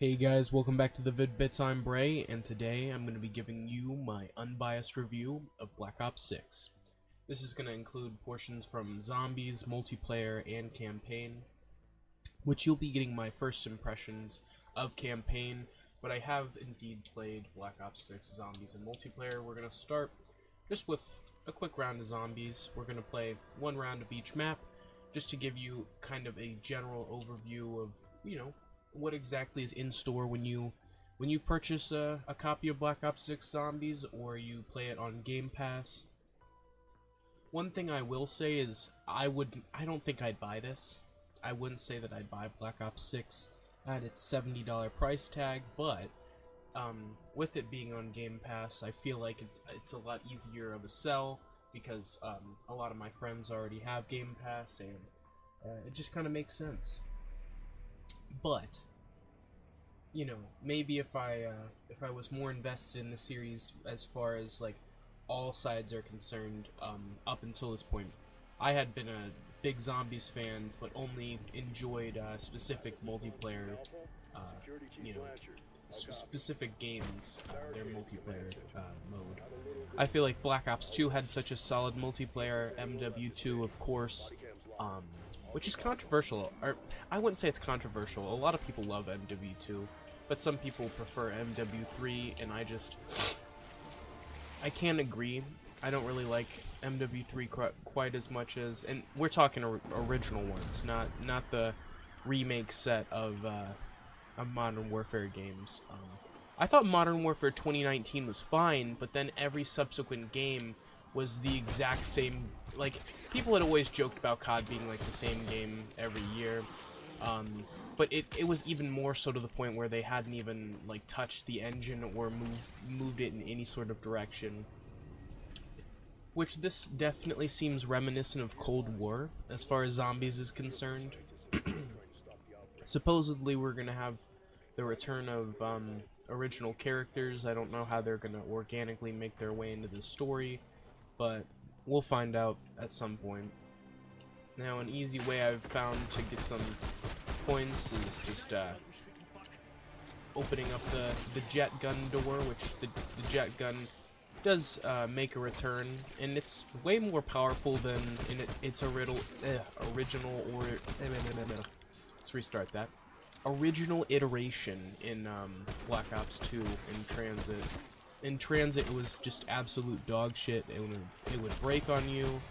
Hey guys, welcome back to the Vid-Bits. I'm Bray, and today I'm going to be giving you my unbiased review of Black Ops 6. This is going to include portions from Zombies, multiplayer, and campaign, which you'll be getting my first impressions of campaign, but I have indeed played Black Ops 6 Zombies and multiplayer. We're going to start just with a quick round of Zombies. We're going to play one round of each map, just to give you kind of a general overview of, what exactly is in store when you purchase a copy of Black Ops 6 Zombies or you play it on Game Pass. One thing I will say is I don't think I'd buy this. I wouldn't say that I'd buy Black Ops 6 at its $70 price tag, but with it being on Game Pass, I feel like it's a lot easier of a sell because a lot of my friends already have Game Pass, and it just kind of makes sense. But maybe if I was more invested in the series as far as like all sides are concerned, up until this point, I had been a big Zombies fan, but only enjoyed specific multiplayer, specific games, their multiplayer mode. I feel like Black Ops 2 had such a solid multiplayer, MW2 of course, which is controversial. Or I wouldn't say it's controversial. A lot of people love MW2, but some people prefer MW3, and I can't agree. I don't really like MW3 quite as much as, and we're talking original ones, not the remake set of Modern Warfare games. I thought Modern Warfare 2019 was fine, but then every subsequent game was the exact same. Like, people had always joked about COD being like the same game every year, but it was even more so to the point where they hadn't even like touched the engine or moved it in any sort of direction. Which this definitely seems reminiscent of Cold War as far as Zombies is concerned. Supposedly we're gonna have the return of original characters. I don't know how they're gonna organically make their way into the story, but we'll find out at some point. Now, an easy way I've found to get some points is just opening up the jet gun door, which the jet gun does make a return, and it's way more powerful than in its original or let's restart that. Original iteration in Black Ops 2 in Transit. In Transit, it was just absolute dog shit. It would break on you,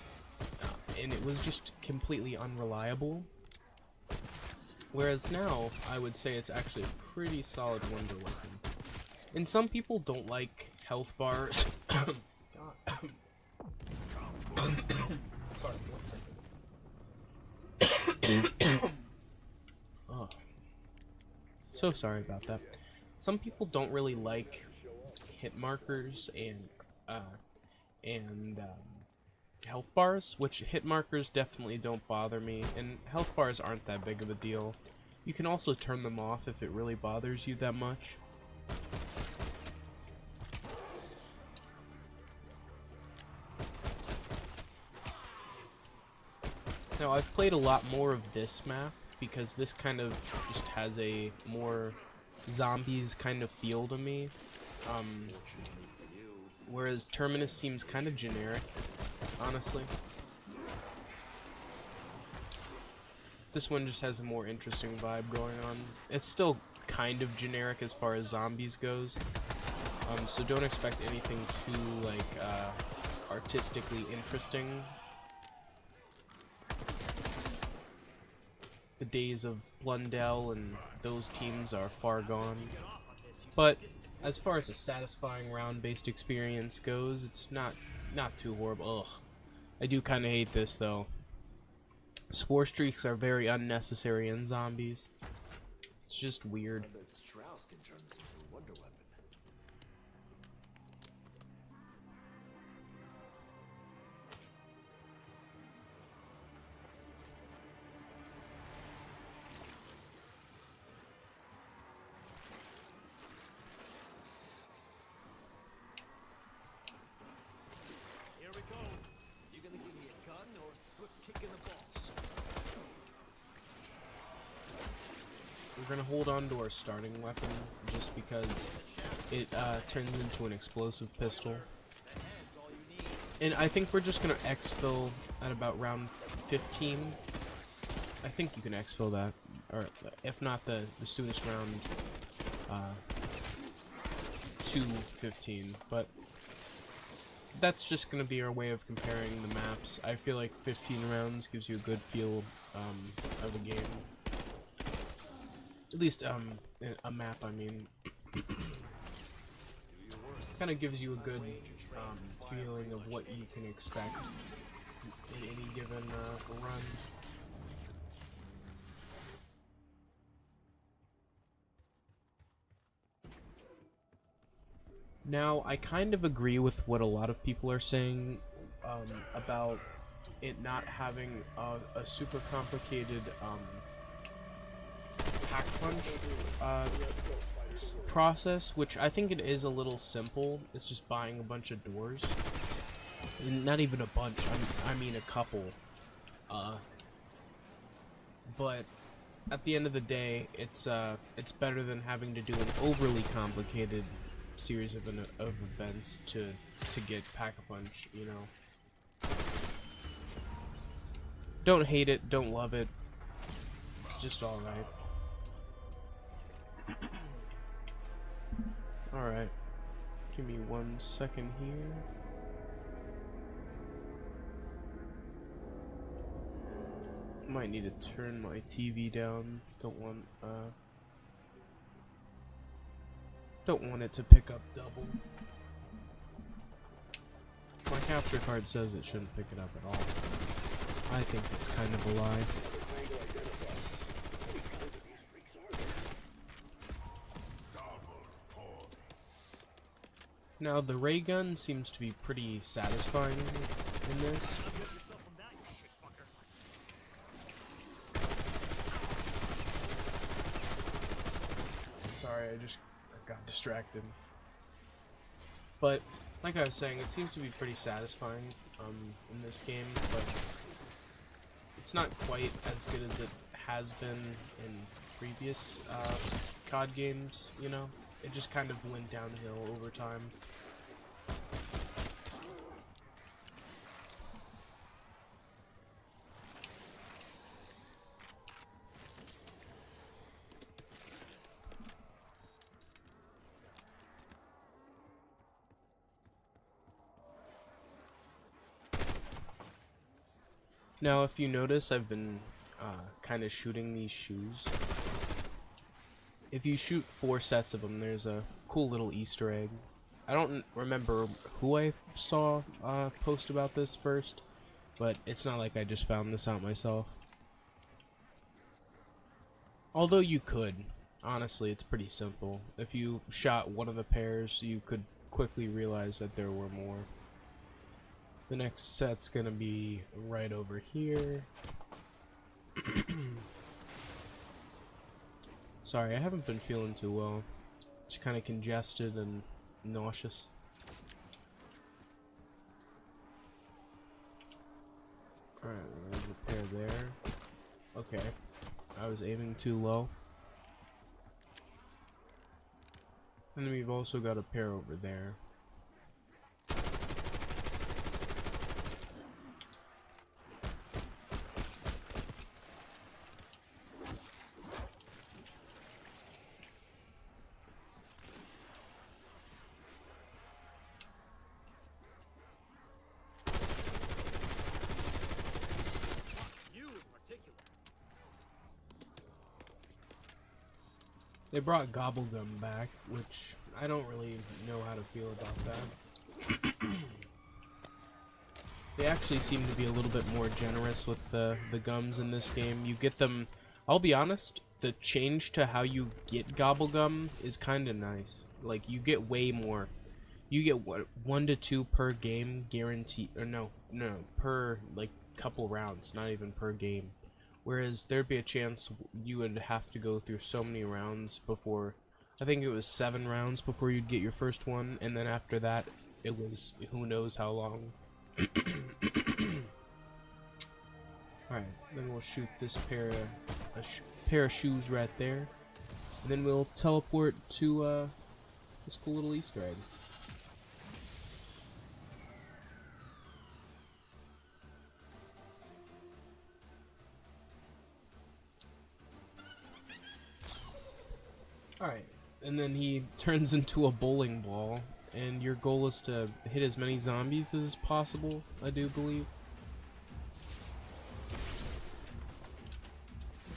and it was just completely unreliable. Whereas now, I would say it's actually a pretty solid wonder weapon. And some people don't like health bars. God. Sorry, 1 second. Oh. So sorry about that. Some people don't really like hit markers and health bars, which hit markers definitely don't bother me, and health bars aren't that big of a deal. You can also turn them off if it really bothers you that much. Now, I've played a lot more of this map because this kind of just has a more Zombies kind of feel to me. Whereas Terminus seems kind of generic, honestly. This one just has a more interesting vibe going on. It's still kind of generic as far as Zombies goes, so don't expect anything too, like, artistically interesting. The days of Blundell and those teams are far gone. But as far as a satisfying round-based experience goes, it's not too horrible. Ugh. I do kind of hate this, though. Score streaks are very unnecessary in Zombies. It's just weird. we're gonna hold on to our starting weapon just because it turns into an explosive pistol. And I think we're just gonna exfil at about round 15. I think you can exfil that, or if not the soonest round, to 15. But that's just gonna be our way of comparing the maps. I feel like 15 rounds gives you a good feel of a game. At least a map, I mean. Kind of gives you a good feeling of what you can expect in any given run. Now, I kind of agree with what a lot of people are saying about it not having a super complicated pack punch process, which I think it is a little simple. It's just buying a bunch of doors. And not even a bunch, I mean a couple. But at the end of the day, it's better than having to do an overly complicated series of events to get Pack-a-Punch, you know. Don't hate it, don't love it. It's just alright. Alright. Give me 1 second here. Might need to turn my TV down. Don't want it to pick up double. My capture card says it shouldn't pick it up at all. I think it's kind of a lie. Now the ray gun seems to be pretty satisfying in this. Sorry, I got distracted. But like I was saying, it seems to be pretty satisfying in this game, but it's not quite as good as it has been in previous COD games, you know? It just kind of went downhill over time. Now, if you notice, I've been kind of shooting these shoes. If you shoot 4 sets of them, there's a cool little Easter egg. I don't remember who I saw post about this first, but it's not like I just found this out myself. Although you could. Honestly, it's pretty simple. If you shot one of the pairs, you could quickly realize that there were more. The next set's gonna be right over here. Sorry, I haven't been feeling too well. Just kind of congested and nauseous. Alright, there's a pair there. Okay. I was aiming too low. And then we've also got a pair over there. They brought Gobblegum back, which I don't really know how to feel about that. They actually seem to be a little bit more generous with the gums in this game. You get them, I'll be honest, the change to how you get Gobblegum is kind of nice. Like, you get way more. You get, what, 1 to 2 per game guaranteed, or no, per, like, couple rounds, not even per game. Whereas there'd be a chance you would have to go through so many rounds before, I think it was 7 rounds before you'd get your first one, and then after that, it was who knows how long. Alright, then we'll shoot this pair of shoes right there. And then we'll teleport to this cool little Easter egg. Alright, and then he turns into a bowling ball, and your goal is to hit as many zombies as possible, I do believe.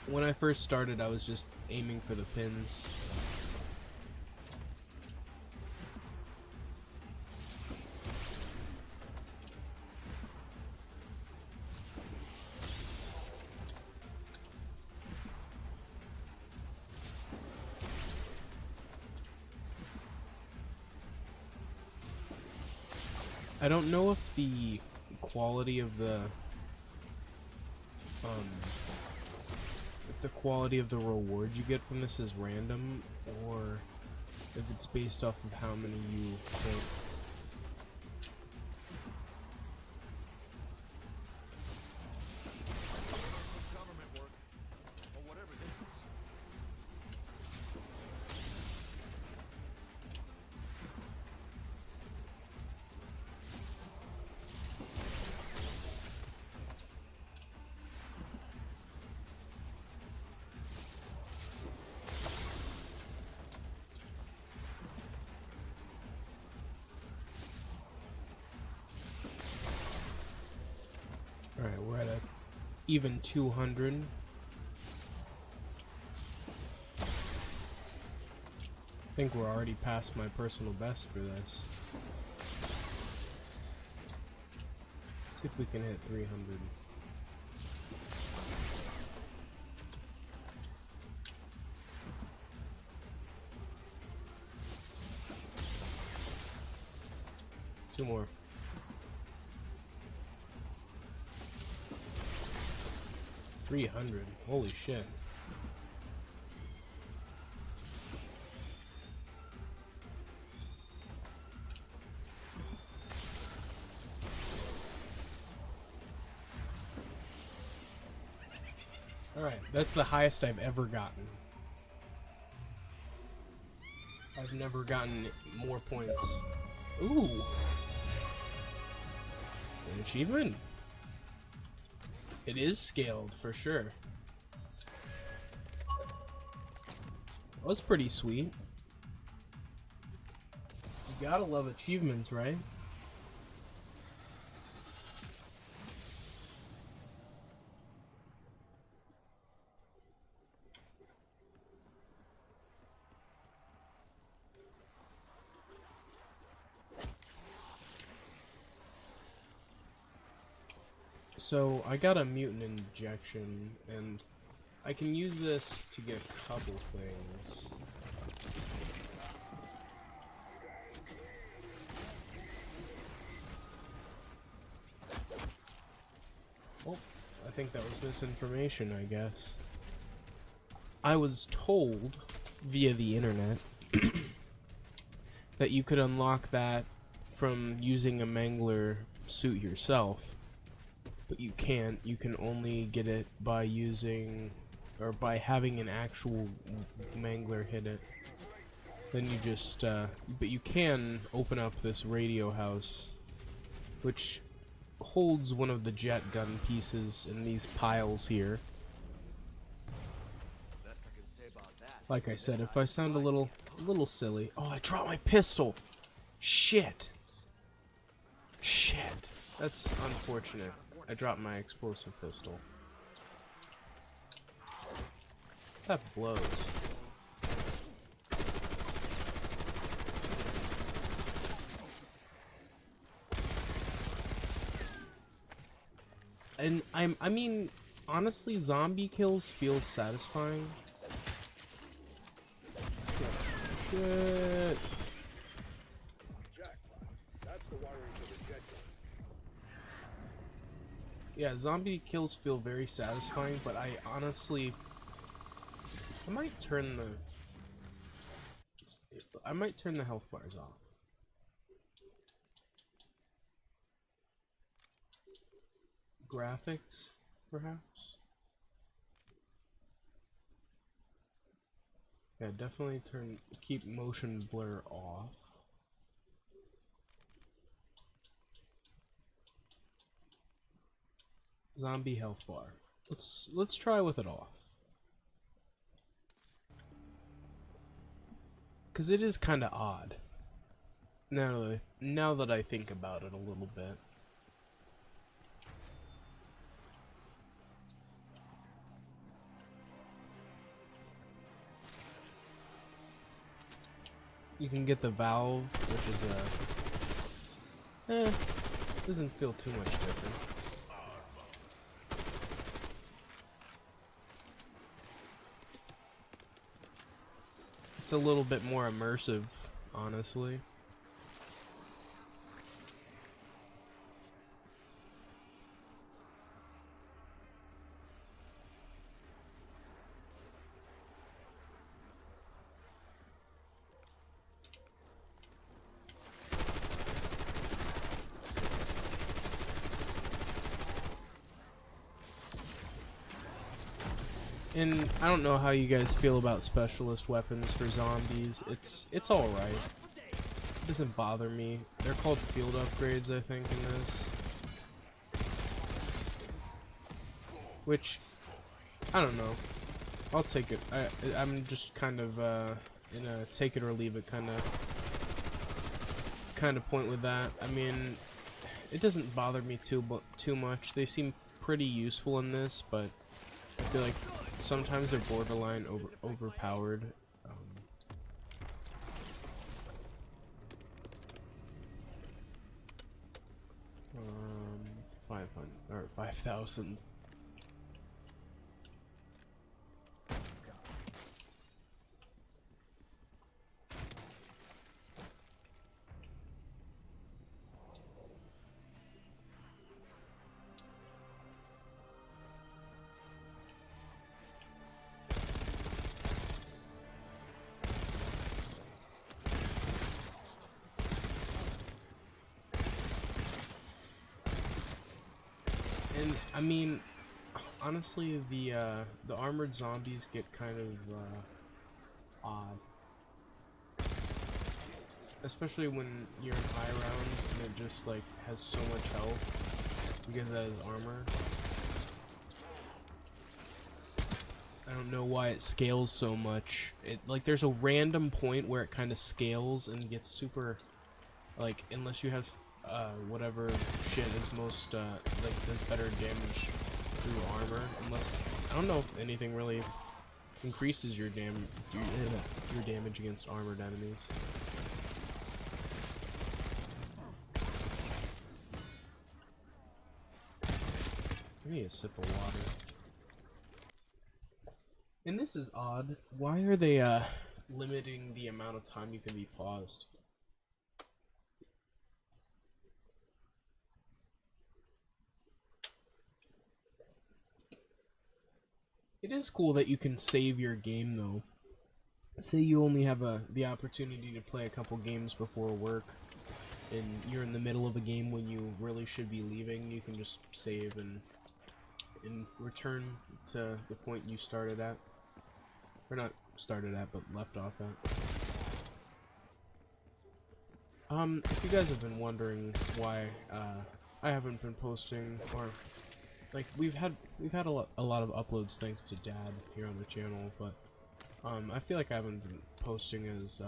When I first started, I was just aiming for the pins. I don't know if the quality of the reward you get from this is random, or if it's based off of how many you hit. Alright, we're at a even 200. I think we're already past my personal best for this. See if we can hit 300. Two more. $300. Holy shit. Alright, that's the highest I've ever gotten. I've never gotten more points. Ooh! An achievement? It is scaled, for sure. That was pretty sweet. You gotta love achievements, right? So, I got a mutant injection, and I can use this to get a couple things. Oh, I think that was misinformation, I guess. I was told, via the internet, that you could unlock that from using a Mangler suit yourself. But you can't. You can only get it by using, or by having an actual Mangler hit it. Then you just, but you can open up this radio house, which holds one of the jet gun pieces in these piles here. Like I said, if I sound a little silly. Oh, I dropped my pistol! Shit! Shit! That's unfortunate. I dropped my explosive pistol. That blows. And I mean, honestly, zombie kills feel satisfying. Shit. Yeah, zombie kills feel very satisfying, but I honestly, I might turn the health bars off. Graphics, perhaps? Yeah, definitely keep motion blur off. Zombie health bar. Let's try with it off. Cause it is kind of odd. Now that I think about it a little bit. You can get the valve, which is doesn't feel too much different. It's a little bit more immersive, honestly. And I don't know how you guys feel about specialist weapons for zombies. It's alright. It doesn't bother me. They're called field upgrades, I think, in this. Which, I don't know. I'll take it. I'm just kind of in a take it or leave it kind of point with that. I mean, it doesn't bother me too much. They seem pretty useful in this, but I feel like sometimes they're borderline overpowered. 500 or 5,000. And I mean, honestly, the armored zombies get kind of odd, especially when you're in high rounds and it just like has so much health because that is armor. I don't know why it scales so much. Like there's a random point where it kind of scales and gets super, like, unless you have whatever shit is most like does better damage through armor. Unless I don't know if anything really increases your damage against armored enemies. I need a sip of water. And this is odd. Why are they limiting the amount of time you can be paused? It is cool that you can save your game though. Say you only have the opportunity to play a couple games before work, and you're in the middle of a game when you really should be leaving. You can just save and return to the point you started at, or not started at, but left off at. If you guys have been wondering why I haven't been posting, or like we've had a lot of uploads thanks to Dad here on the channel, but I feel like I haven't been posting as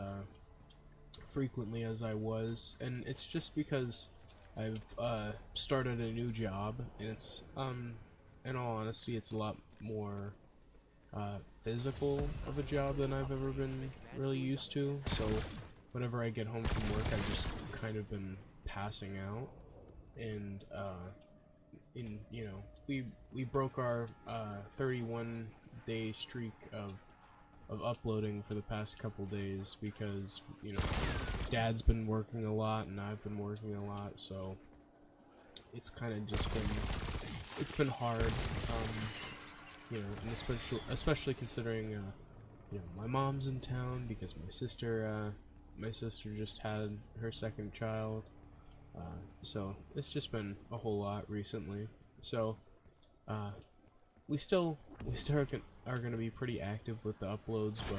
frequently as I was, and it's just because I've started a new job, and it's in all honesty, it's a lot more physical of a job than I've ever been really used to. So whenever I get home from work, I've just kind of been passing out, and you know, we broke our 31-day streak of uploading for the past couple days because, you know, Dad's been working a lot and I've been working a lot, so it's kind of just been hard, you know, and especially considering you know, my mom's in town because my sister just had her second child. So it's just been a whole lot recently. So we still are gonna be pretty active with the uploads, but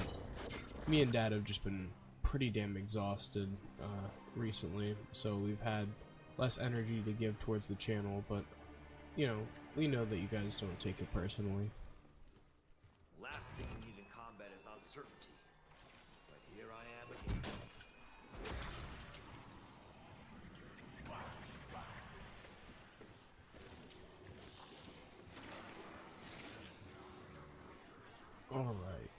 me and Dad have just been pretty damn exhausted recently, so we've had less energy to give towards the channel, but you know, we know that you guys don't take it personally. Last thing you need in combat is uncertainty. But here I am again. Alright.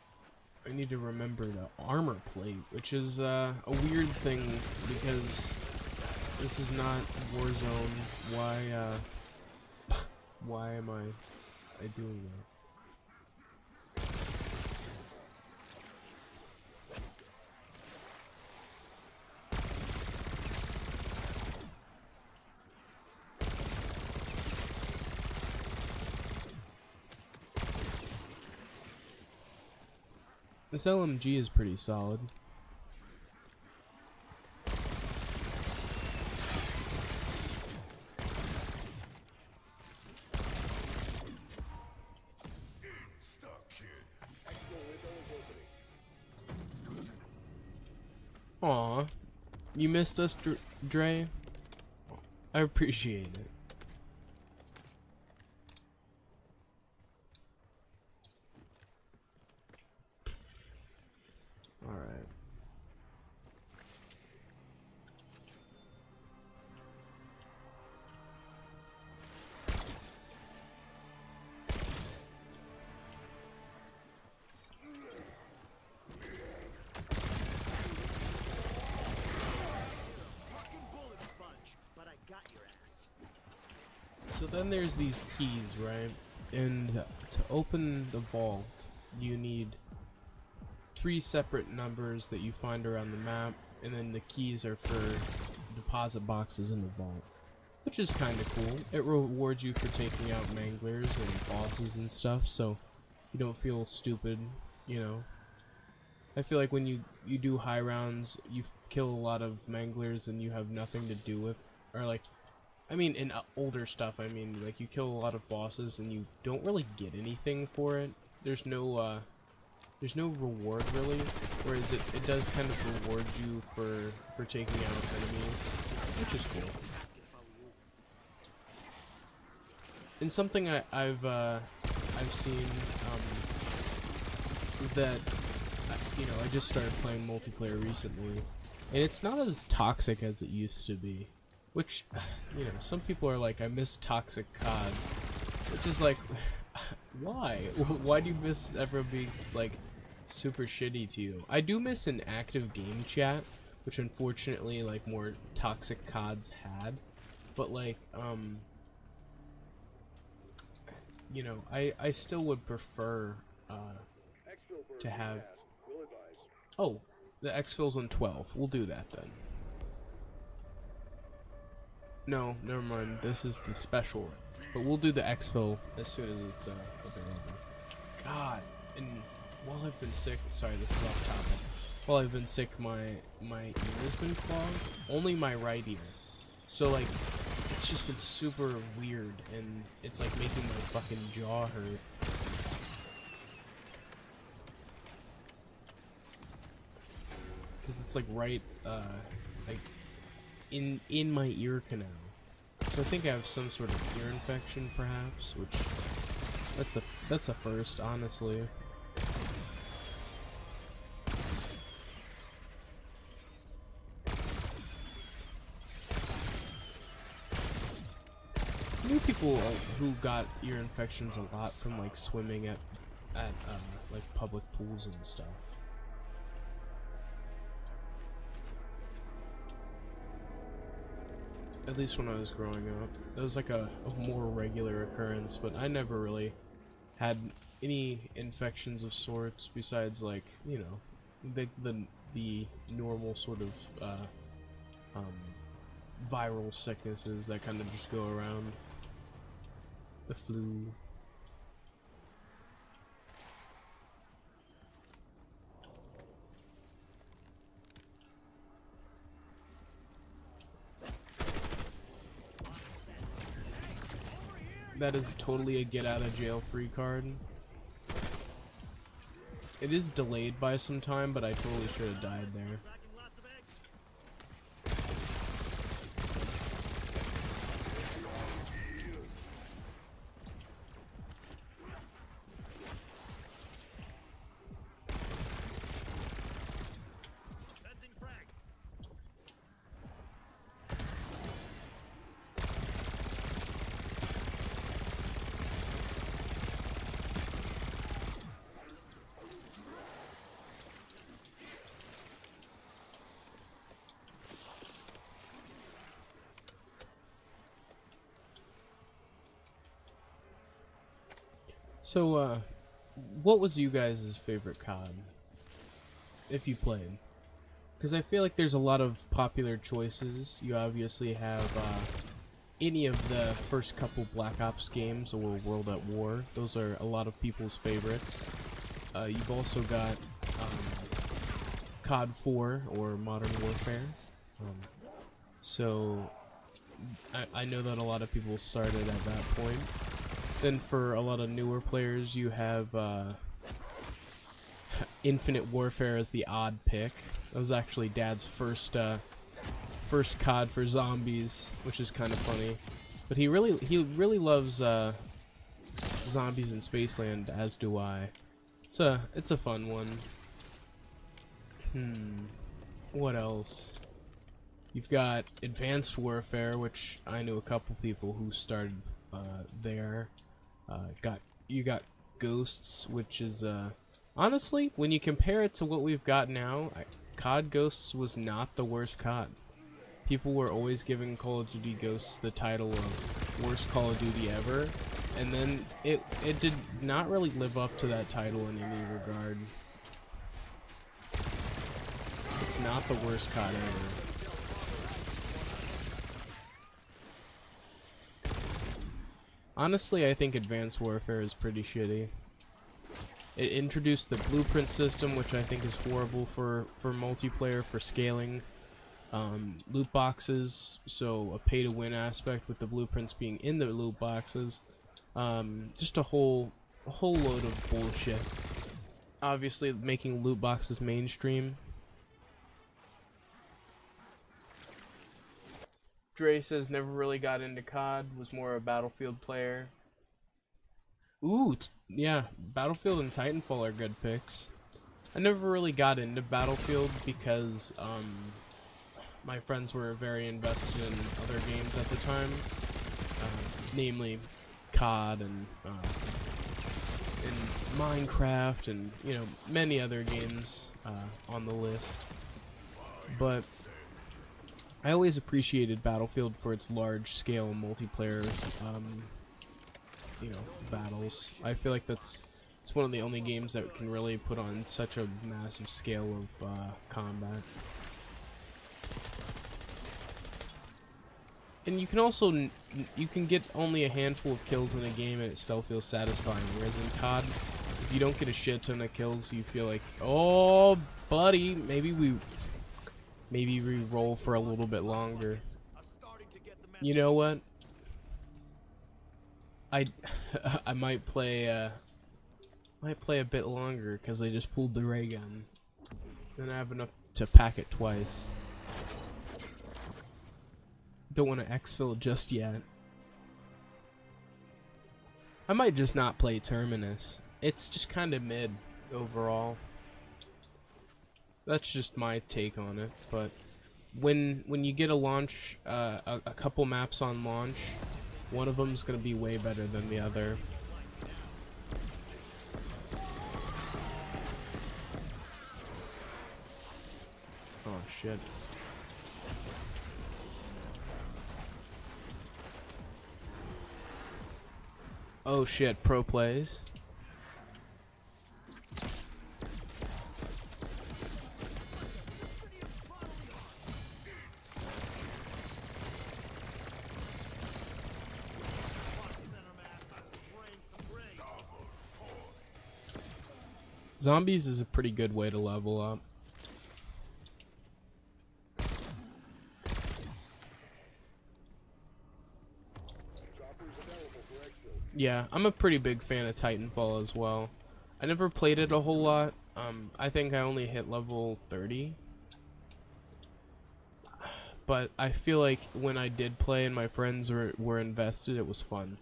I need to remember the armor plate, which is a weird thing because this is not Warzone. Why am I doing that? This LMG is pretty solid. Aw, you missed us, Dre? I appreciate it. Alright. So then there's these keys, right? And to open the vault, you need 3 separate numbers that you find around the map, and then the keys are for deposit boxes in the vault, which is kind of cool. It rewards you for taking out manglers and bosses and stuff, so you don't feel stupid, you know. I feel like when you do high rounds, you kill a lot of manglers and you have nothing to do with, or like, I mean, in older stuff, I mean, like, you kill a lot of bosses and you don't really get anything for it. There's no reward, really, whereas it does kind of reward you for taking out enemies, which is cool. And something I've seen, is that, you know, I just started playing multiplayer recently, and it's not as toxic as it used to be. Which, you know, some people are like, I miss toxic CODs, which is like, why? Why do you miss everyone being, like, super shitty to you? I do miss an active game chat, which unfortunately, like, more toxic CODs had, but, like, you know, I still would prefer, to have, oh, the exfil's on 12, we'll do that then. No, never mind. This is the special, but we'll do the exfil as soon as it's available. God, and while I've been sick, sorry, this is off topic. While I've been sick, my ear's been clogged. Only my right ear. So like, it's just been super weird, and it's like making my fucking jaw hurt. Cause it's like right, like in my ear canal. So I think I have some sort of ear infection, perhaps, which that's a first, honestly. I knew people who got ear infections a lot from like swimming at like public pools and stuff. At least when I was growing up. That was like a more regular occurrence, but I never really had any infections of sorts besides, like, you know, the normal sort of viral sicknesses that kind of just go around. The flu. That is totally a get out of jail free card. It is delayed by some time, but I totally should have died there. So, what was you guys' favorite COD, if you played? Because I feel like there's a lot of popular choices. You obviously have any of the first couple Black Ops games or World at War. Those are a lot of people's favorites. You've also got COD 4 or Modern Warfare. So I know that a lot of people started at that point. Then for a lot of newer players, you have Infinite Warfare as the odd pick. That was actually Dad's first COD for zombies, which is kind of funny. But he really loves zombies in Spaceland, as do I. It's a fun one. What else? You've got Advanced Warfare, which I knew a couple people who started there. You got Ghosts, which is honestly, when you compare it to what we've got now, COD Ghosts was not the worst COD. People were always giving Call of Duty Ghosts the title of worst Call of Duty ever, and then it did not really live up to that title in any regard. It's not the worst COD ever. Honestly, I think Advanced Warfare is pretty shitty. It introduced the blueprint system, which I think is horrible for multiplayer, for scaling. Loot boxes, so a pay-to-win aspect with the blueprints being in the loot boxes. Just a whole load of bullshit. Obviously, making loot boxes mainstream. Dre says never really got into COD, was more a Battlefield player. Ooh, yeah, Battlefield and Titanfall are good picks. I never really got into Battlefield because my friends were very invested in other games at the time, namely COD and Minecraft and many other games on the list. But I always appreciated Battlefield for its large-scale multiplayer, battles. I feel like it's one of the only games that can really put on such a massive scale of combat. And you can also you can get only a handful of kills in a game and it still feels satisfying. Whereas in COD, if you don't get a shit ton of kills, you feel like, oh, buddy, maybe we roll for a little bit longer. You know what? I might play a bit longer because I just pulled the ray gun. Then I have enough to pack it twice. Don't want to exfil just yet. I might just not play Terminus. It's just kind of mid overall. That's just my take on it. But when you get a launch, a couple maps on launch, one of them's gonna be way better than the other. Oh shit. Oh shit, pro plays. Zombies is a pretty good way to level up. Yeah, I'm a pretty big fan of Titanfall as well. I never played it a whole lot, I think I only hit level 30. But I feel like when I did play and my friends were invested, it was fun.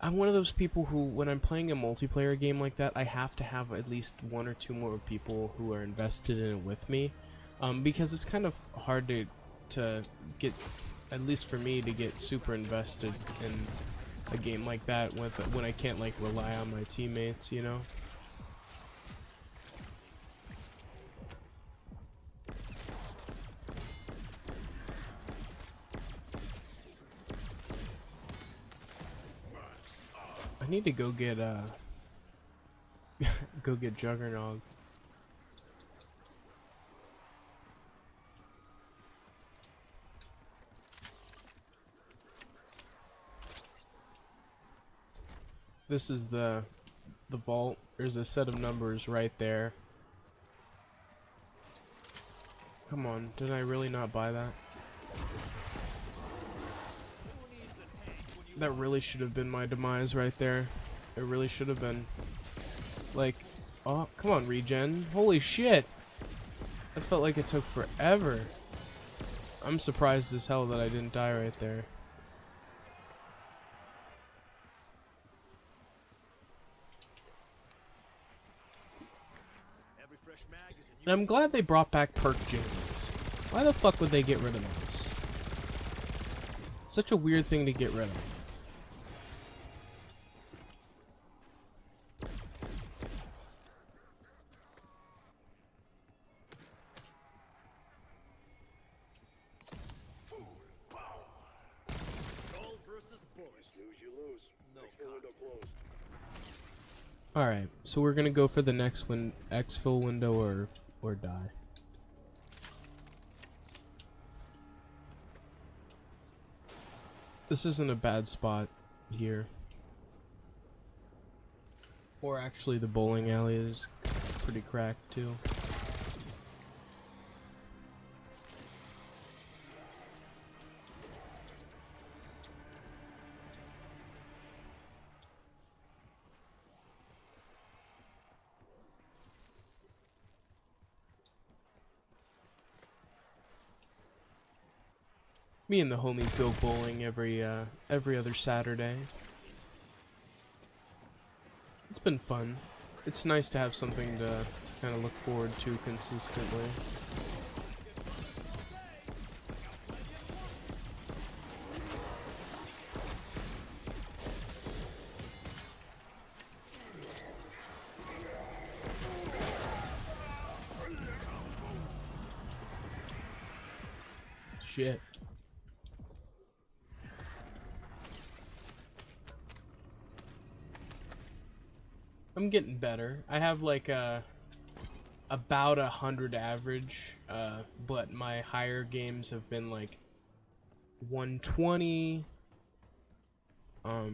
I'm one of those people who, when I'm playing a multiplayer game like that, I have to have at least one or two more people who are invested in it with me. Because it's kind of hard to get, at least for me, to get super invested in a game like that when I can't like rely on my teammates, you know? I need to go get go get Juggernog. This is the vault. There's a set of numbers right there. Come on, did I really not buy that? That really should have been my demise right there. It really should have been. Like, oh, come on, regen. Holy shit! That felt like it took forever. I'm surprised as hell that I didn't die right there. And I'm glad they brought back perk gyms. Why the fuck would they get rid of those? Such a weird thing to get rid of. Alright, so we're gonna go for the next one, exfil window or die. This isn't a bad spot here. Or actually the bowling alley is pretty cracked too. Me and the homies go bowling every other Saturday. It's been fun. It's nice to have something to kind of look forward to consistently. Shit. I'm getting better. I have like about 100 average, but my higher games have been like 120. I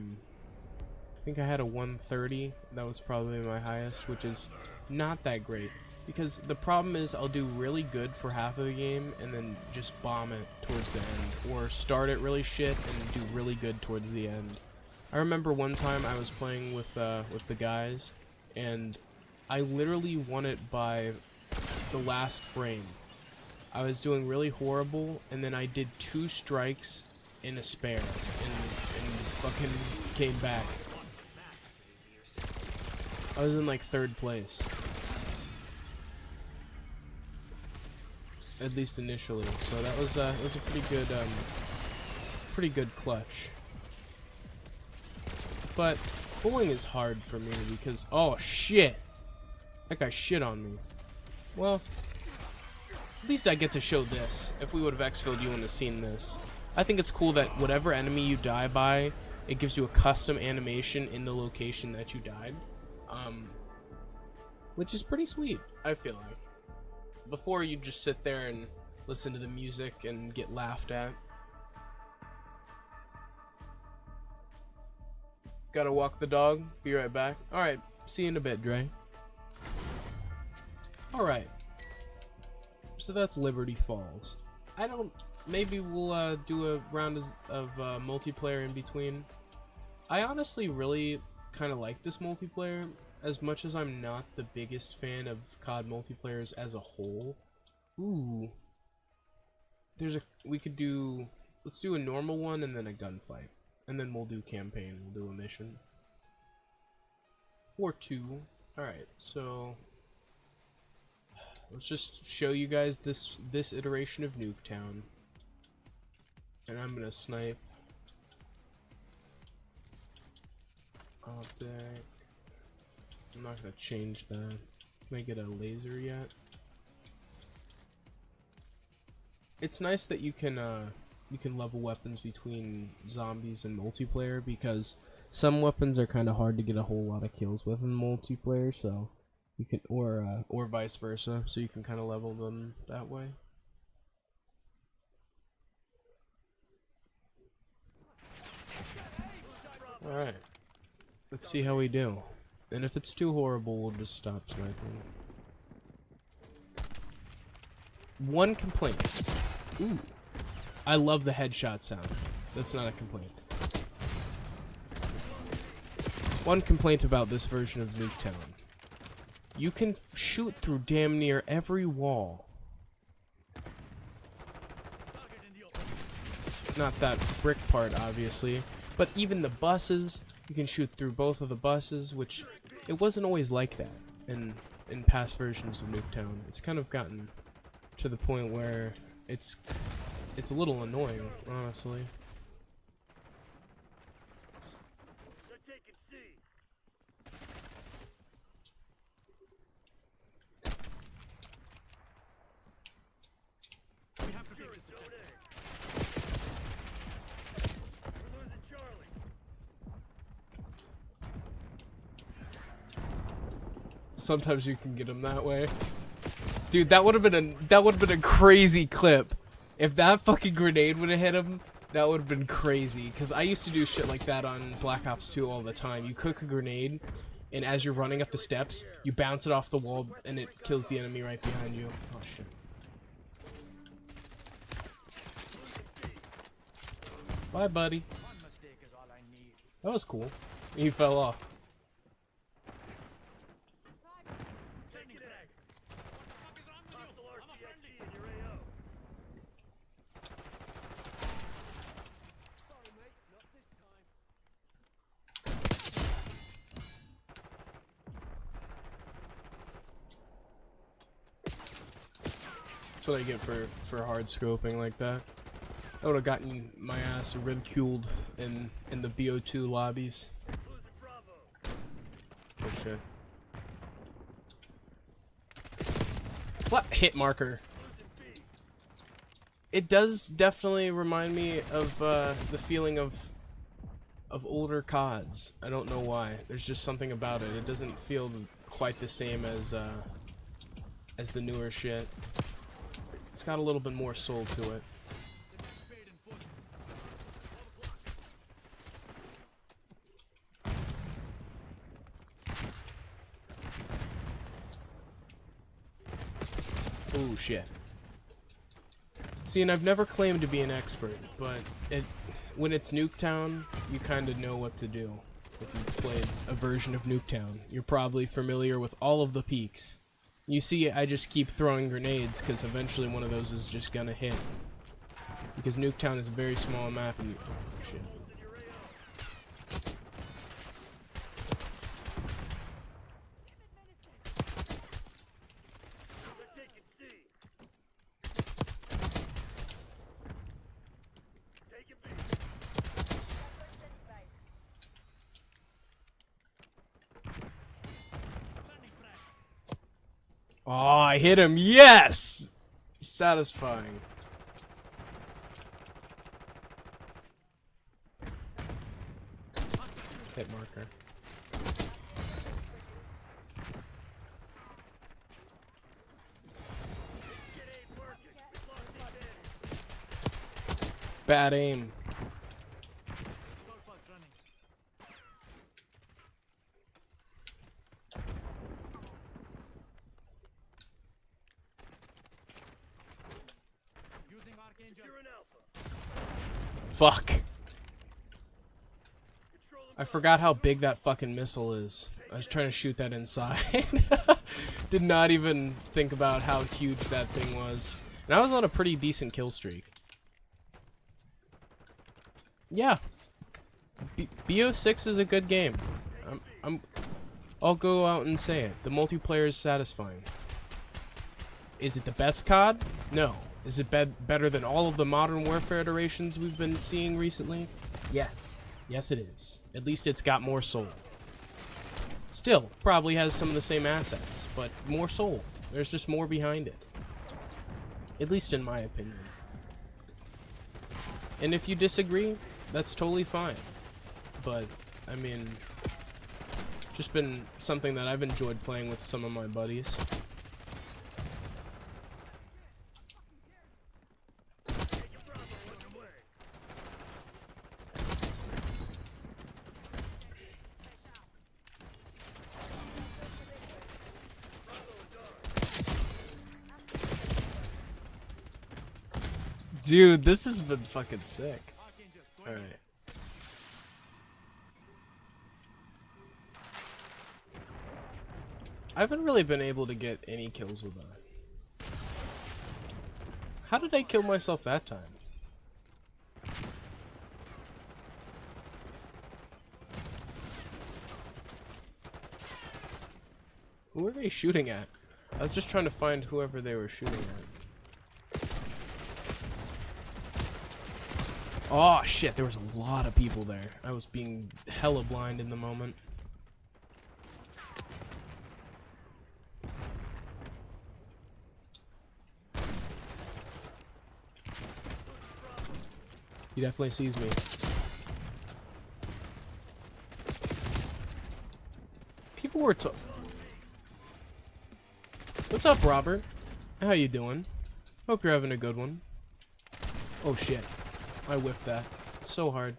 think I had a 130. That was probably my highest, which is not that great. Because the problem is I'll do really good for half of the game and then just bomb it towards the end. Or start it really shit and do really good towards the end. I remember one time I was playing with the guys, and I literally won it by the last frame. I was doing really horrible, and then I did 2 strikes in a spare, and fucking came back. I was in like 3rd place. At least initially, so that was a pretty good clutch. But bowling is hard for me because, oh shit, that guy shit on me. Well, at least I get to show this. If we would have exfilled, you wouldn't have seen this. I think it's cool that whatever enemy you die by, it gives you a custom animation in the location that you died, which is pretty sweet, I feel like. Before, you just sit there and listen to the music and get laughed at. Gotta walk the dog. Be right back. Alright, see you in a bit, Dre. Alright. So that's Liberty Falls. Maybe we'll do a round of multiplayer in between. I honestly really kind of like this multiplayer. as much as I'm not the biggest fan of COD multiplayers as a whole, ooh, we could do, let's do a normal one and then a gunfight, and then we'll do campaign, we'll do a mission. Or two. Alright, so let's just show you guys this iteration of Nuketown. And I'm gonna snipe. Optic. I'm not gonna change that. Can I get a laser yet? It's nice that you can level weapons between zombies and multiplayer, because some weapons are kind of hard to get a whole lot of kills with in multiplayer, so you can, or vice versa, so you can kind of level them that way. Alright, let's see how we do. And if it's too horrible, we'll just stop sniping. One complaint. Ooh. I love the headshot sound. That's not a complaint. One complaint about this version of Nuketown. You can shoot through damn near every wall. Not that brick part, obviously. But even the buses, you can shoot through both of the buses, which it wasn't always like that in past versions of Nuketown. It's kind of gotten to the point where it's a little annoying, honestly. Sometimes you can get them that way. Dude, that would have been a crazy clip. If that fucking grenade would have hit him, that would have been crazy. Cause I used to do shit like that on Black Ops 2 all the time. You cook a grenade, and as you're running up the steps, you bounce it off the wall, and it kills the enemy right behind you. Oh shit. Bye, buddy. That was cool. He fell off. That's what I get for hard scoping like that. I would have gotten my ass ridiculed in the BO2 lobbies. Oh shit. What? Hit marker. It does definitely remind me of the feeling of older CODs. I don't know why. There's just something about it. It doesn't feel quite the same as the newer shit. It's got a little bit more soul to it. Oh shit. See, and I've never claimed to be an expert, but when it's Nuketown, you kind of know what to do. If you've played a version of Nuketown, you're probably familiar with all of the peaks. You see, I just keep throwing grenades because eventually one of those is just gonna hit. Because Nuketown is a very small map and oh, shit. Oh, I hit him. Yes! Satisfying. Hit marker. Bad aim. Fuck. I forgot how big that fucking missile is. I was trying to shoot that inside. Did not even think about how huge that thing was. And I was on a pretty decent kill streak. Yeah. BO6 is a good game. I'll go out and say it. The multiplayer is satisfying. Is it the best COD? No. Is it better than all of the Modern Warfare iterations we've been seeing recently? Yes. Yes, it is. At least it's got more soul. Still, probably has some of the same assets, but more soul. There's just more behind it. At least in my opinion. And if you disagree, that's totally fine. But, I mean, just been something that I've enjoyed playing with some of my buddies. Dude, this has been fucking sick. Alright. I haven't really been able to get any kills with that. How did I kill myself that time? Who are they shooting at? I was just trying to find whoever they were shooting at. Oh shit, there was a lot of people there. I was being hella blind in the moment. He definitely sees me. People were What's up, Robert? How you doing? Hope you're having a good one. Oh shit. I whiffed that. It's so hard.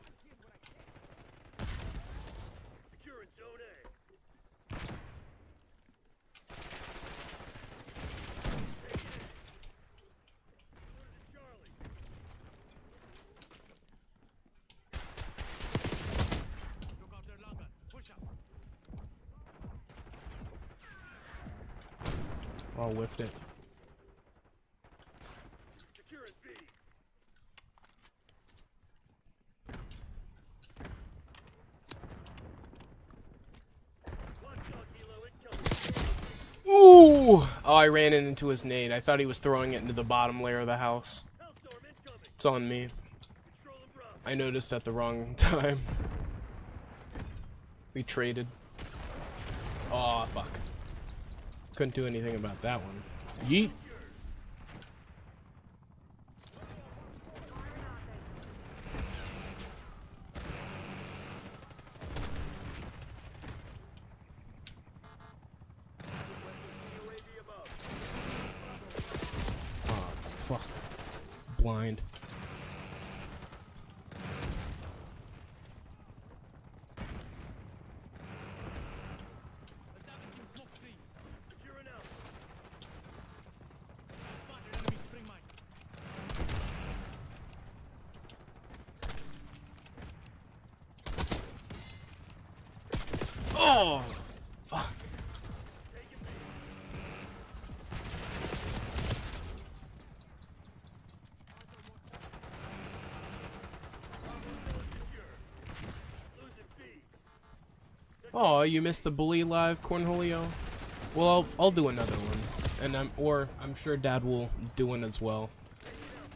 Oh, whiffed it. Ooh! Oh, I ran into his nade. I thought he was throwing it into the bottom layer of the house. It's on me. I noticed at the wrong time. We traded. Aw, oh, fuck. Couldn't do anything about that one. Yeet! Oh, fuck. Blind. Oh, fuck. Oh, you missed the bully live, Cornholio? Well, I'll do another one, and I'm sure Dad will do one as well.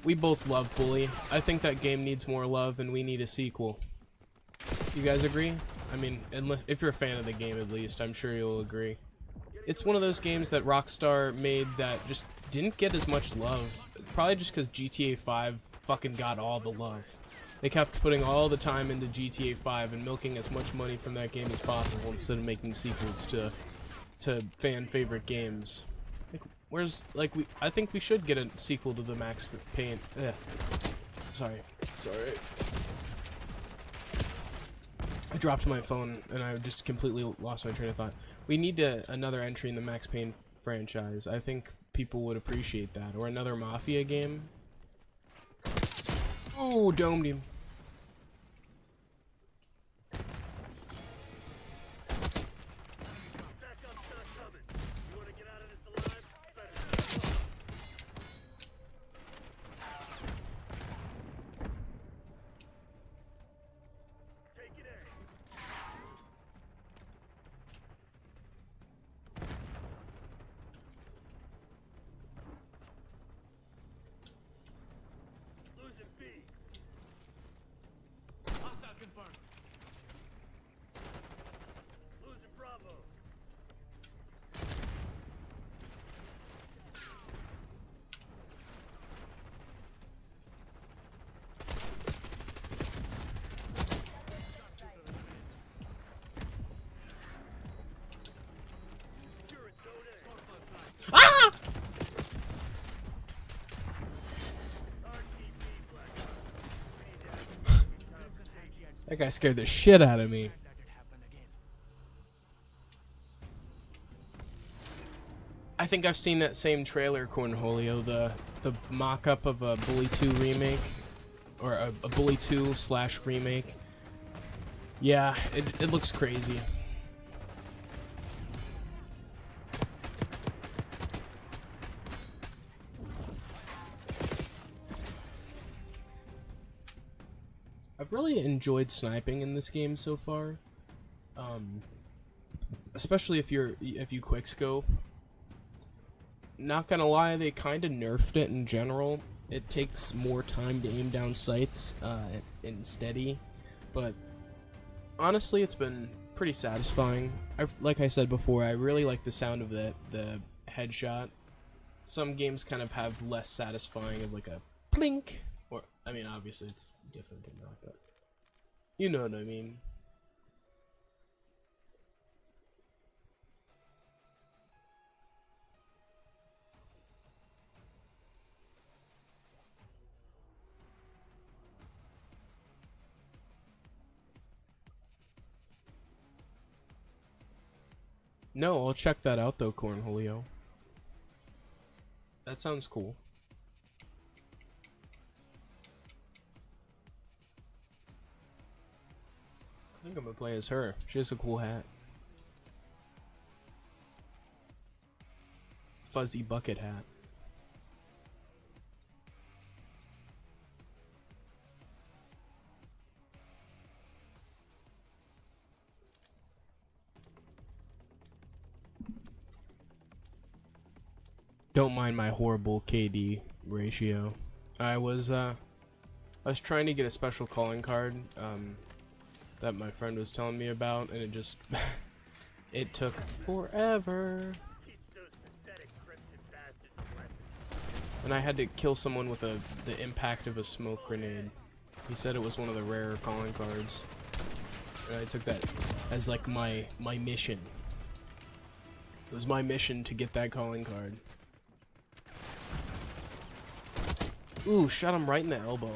We both love Bully. I think that game needs more love, and we need a sequel. You guys agree? I mean, if you're a fan of the game at least, I'm sure you'll agree. It's one of those games that Rockstar made that just didn't get as much love. Probably just because GTA 5 fucking got all the love. They kept putting all the time into GTA 5 and milking as much money from that game as possible instead of making sequels to fan favorite games. I think we should get a sequel to the Max Payne. Sorry. I dropped my phone and I just completely lost my train of thought. We need another entry in the Max Payne franchise. I think people would appreciate that. Or another Mafia game. Ooh, domed him. confirmed. Losing Bravo. Ah! That guy scared the shit out of me. I think I've seen that same trailer, Cornholio, the mock-up of a Bully 2 remake, or a Bully 2 / remake. Yeah, it looks crazy. I've really enjoyed sniping in this game so far, especially if you quickscope. Not gonna lie, they kind of nerfed it in general. It takes more time to aim down sights and steady, but honestly, it's been pretty satisfying. Like I said before, I really like the sound of the headshot. Some games kind of have less satisfying of like a plink. Or, I mean, obviously it's different than that, but you know what I mean. No, I'll check that out though, Cornholio. That sounds cool. I think I'm gonna play as her. She has a cool hat. Fuzzy bucket hat. Don't mind my horrible KD ratio. I was trying to get a special calling card that my friend was telling me about, and it just it took forever. And I had to kill someone with the impact of a smoke grenade. He said it was one of the rarer calling cards. And I took that as like my mission. It was my mission to get that calling card. Ooh, shot him right in the elbow.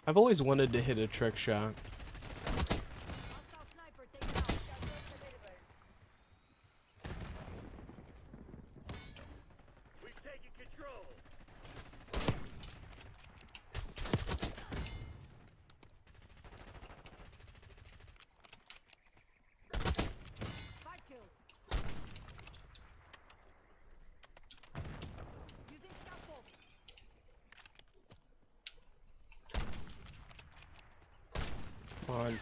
I've always wanted to hit a trick shot. On.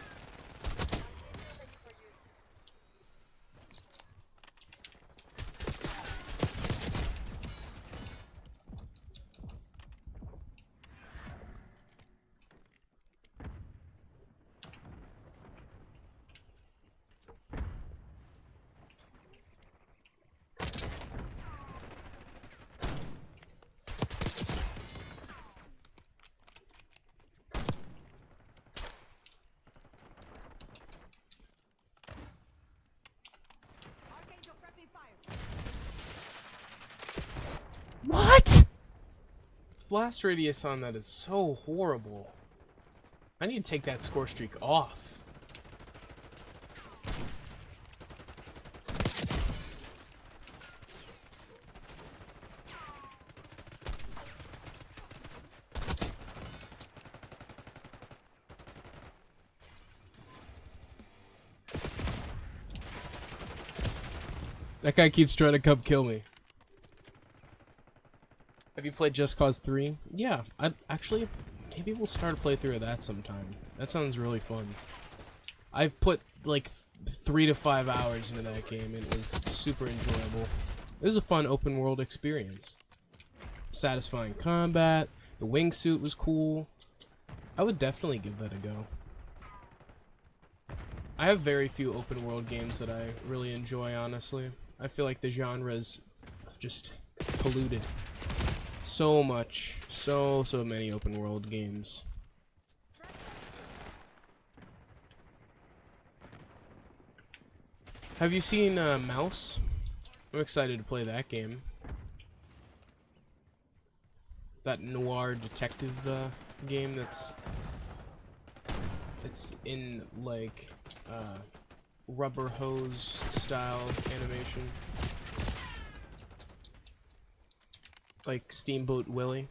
What? Blast radius on that is so horrible. I need to take that score streak off. That guy keeps trying to come kill me. Have you played Just Cause 3? Yeah, I actually maybe we'll start a playthrough of that sometime. That sounds really fun. I've put like 3 to 5 hours into that game and it was super enjoyable. It was a fun open world experience. Satisfying combat, the wingsuit was cool. I would definitely give that a go. I have very few open world games that I really enjoy, honestly. I feel like the genre is just polluted. So much, so many open world games. Have you seen Mouse? I'm excited to play that game. That noir detective game it's in like rubber hose style animation. Like Steamboat Willie.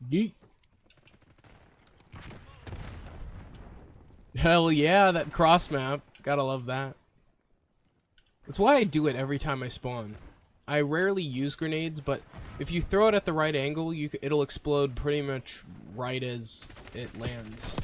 Yeet. Hell yeah, that cross map. Gotta love that. That's why I do it every time I spawn. I rarely use grenades, but if you throw it at the right angle, it'll explode pretty much right as it lands.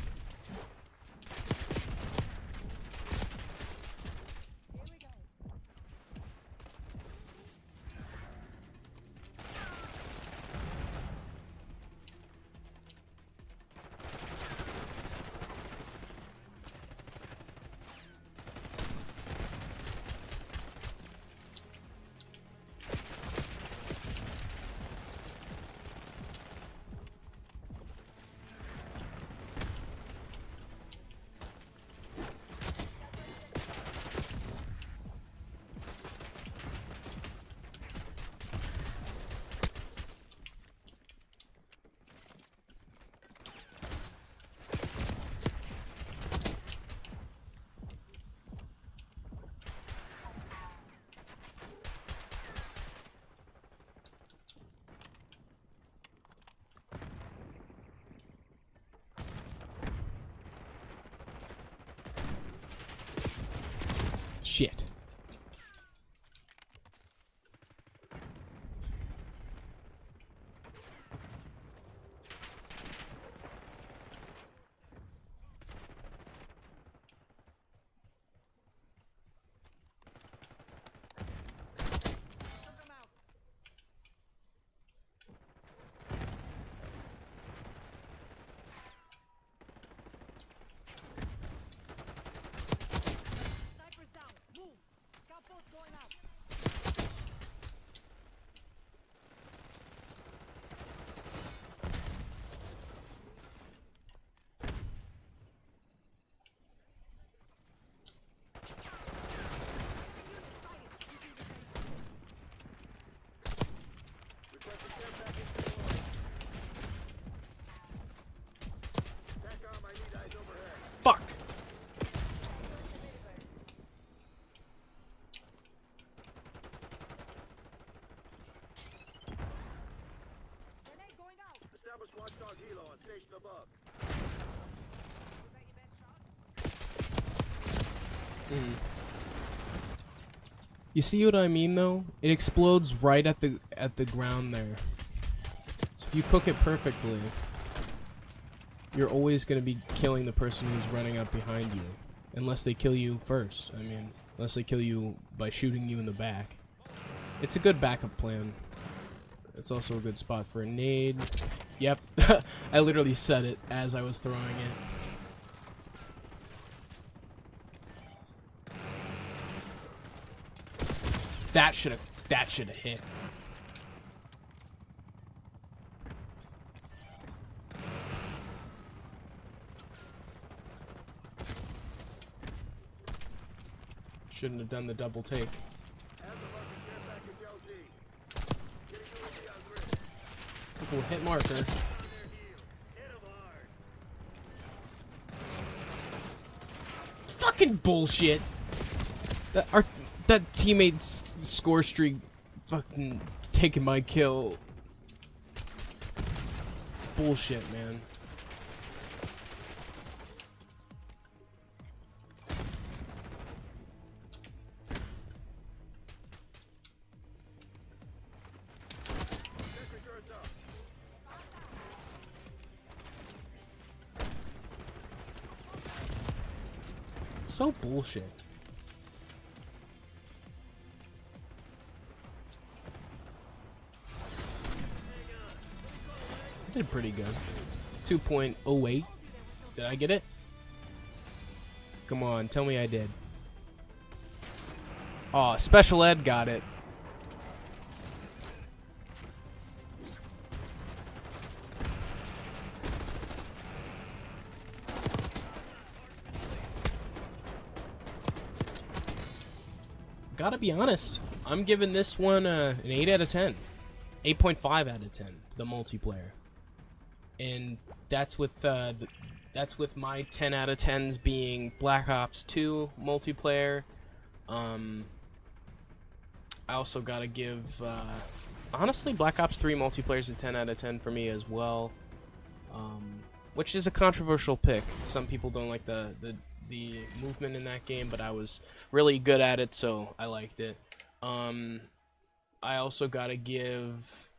Shit. Fuck! Establish watchdog helo on station above. You see what I mean though? It explodes right at the ground there. So if you cook it perfectly, you're always going to be killing the person who's running up behind you. Unless they kill you first. I mean, unless they kill you by shooting you in the back. It's a good backup plan. It's also a good spot for a nade. Yep. I literally said it as I was throwing it. That should have hit. Shouldn't have done the double take. Cool hit marker. Fucking bullshit. That teammate's score streak fucking taking my kill. Bullshit, man. so bullshit. I did pretty good. 2.08. Did I get it? Come on, tell me I did. Aw, Special Ed got it. Gotta be honest, I'm giving this one an 8 out of 10. 8.5 out of 10, the multiplayer. And that's with my 10 out of 10s being Black Ops 2 multiplayer. I also gotta give, honestly, Black Ops 3 multiplayer is a 10 out of 10 for me as well. Which is a controversial pick. Some people don't like the movement in that game, but I was really good at it, so I liked it. I also gotta give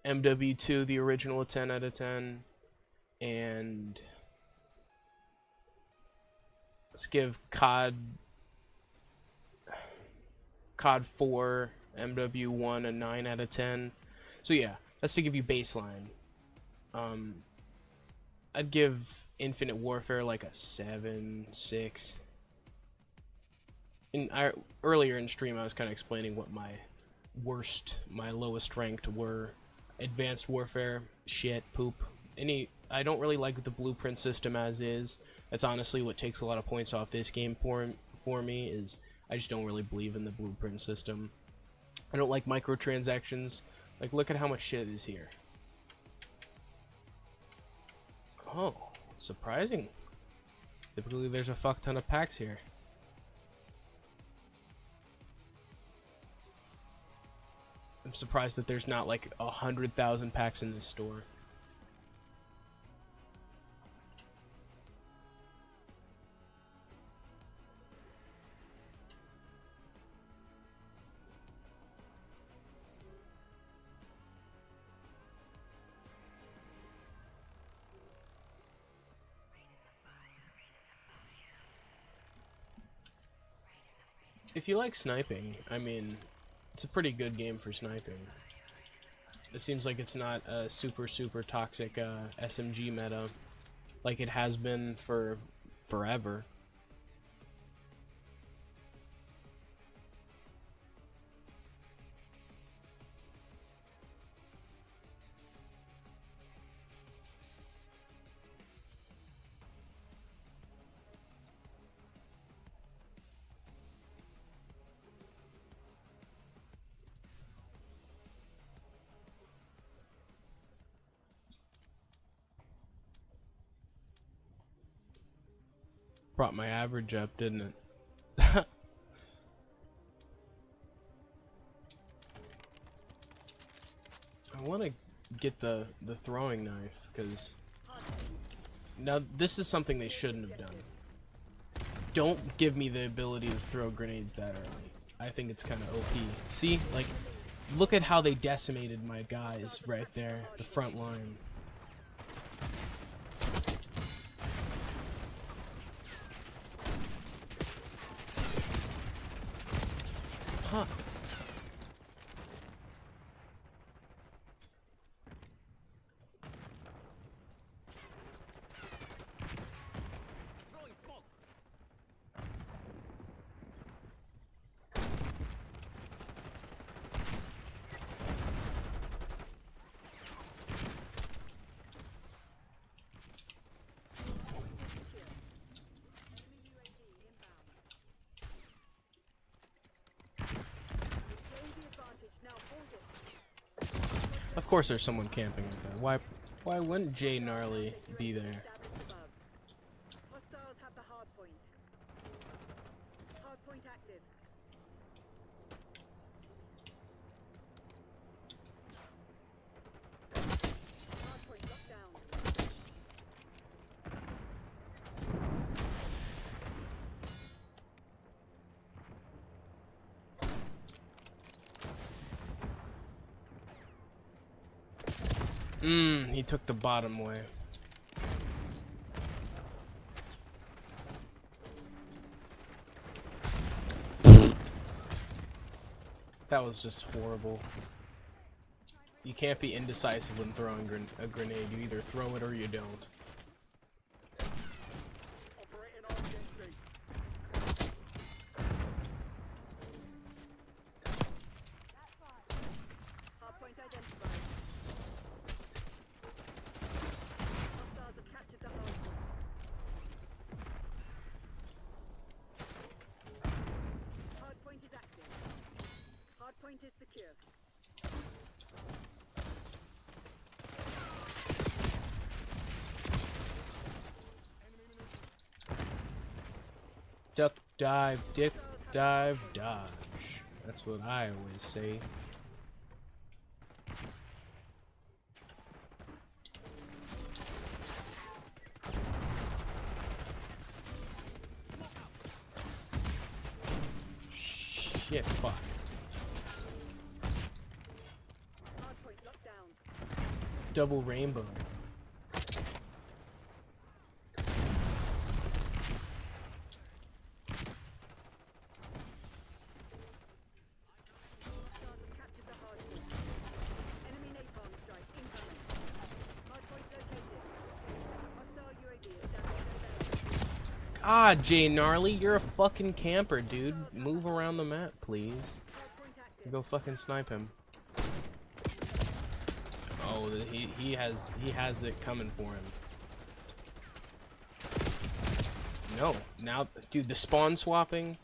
MW2, the original, a 10 out of 10. And let's give COD 4 MW1 a 9 out of 10. So yeah, that's to give you baseline. I'd give Infinite Warfare like a 7, 6. Earlier in stream, I was kind of explaining what my lowest ranked were. Advanced Warfare, shit, poop. I don't really like the blueprint system as is. That's honestly what takes a lot of points off this game for me, is I just don't really believe in the blueprint system. I don't like microtransactions. Like, look at how much shit is here. Oh, surprising. Typically there's a fuck ton of packs here. I'm surprised that there's not like 100,000 packs in this store. If you like sniping, I mean, it's a pretty good game for sniping. It seems like it's not a super toxic SMG meta like it has been for forever. Brought my average up, didn't it? I want to get the throwing knife, because now this is something they shouldn't have done. Don't give me the ability to throw grenades that early. I think it's kind of OP. See, like, look at how they decimated my guys right there, the front line. Fuck. Of course there's someone camping up there. Why wouldn't Jay Gnarly be there? Hostiles have the hard point. Hard point active. Hard point locked down. He took the bottom way. That was just horrible. You can't be indecisive when throwing a grenade. You either throw it or you don't. Operating on objective. Hardpoint identified. Hostiles have captured the hardpoint. Hardpoint is active. Hardpoint is secure. Duck, dive, dip, dive, dodge. That's what I always say. Shit, fuck. Hardpoint locked down. Double rainbow. Hostiles have captured the hardpoint. Enemy napalm strike incoming. Hardpoint located. Hostile UAV is damaged overhead. God, Jay Gnarly, you're a fucking camper, dude. Move around the map, please. Hardpoint active. Go fucking snipe him. Oh, he has it coming for him. No, now, dude, the spawn swapping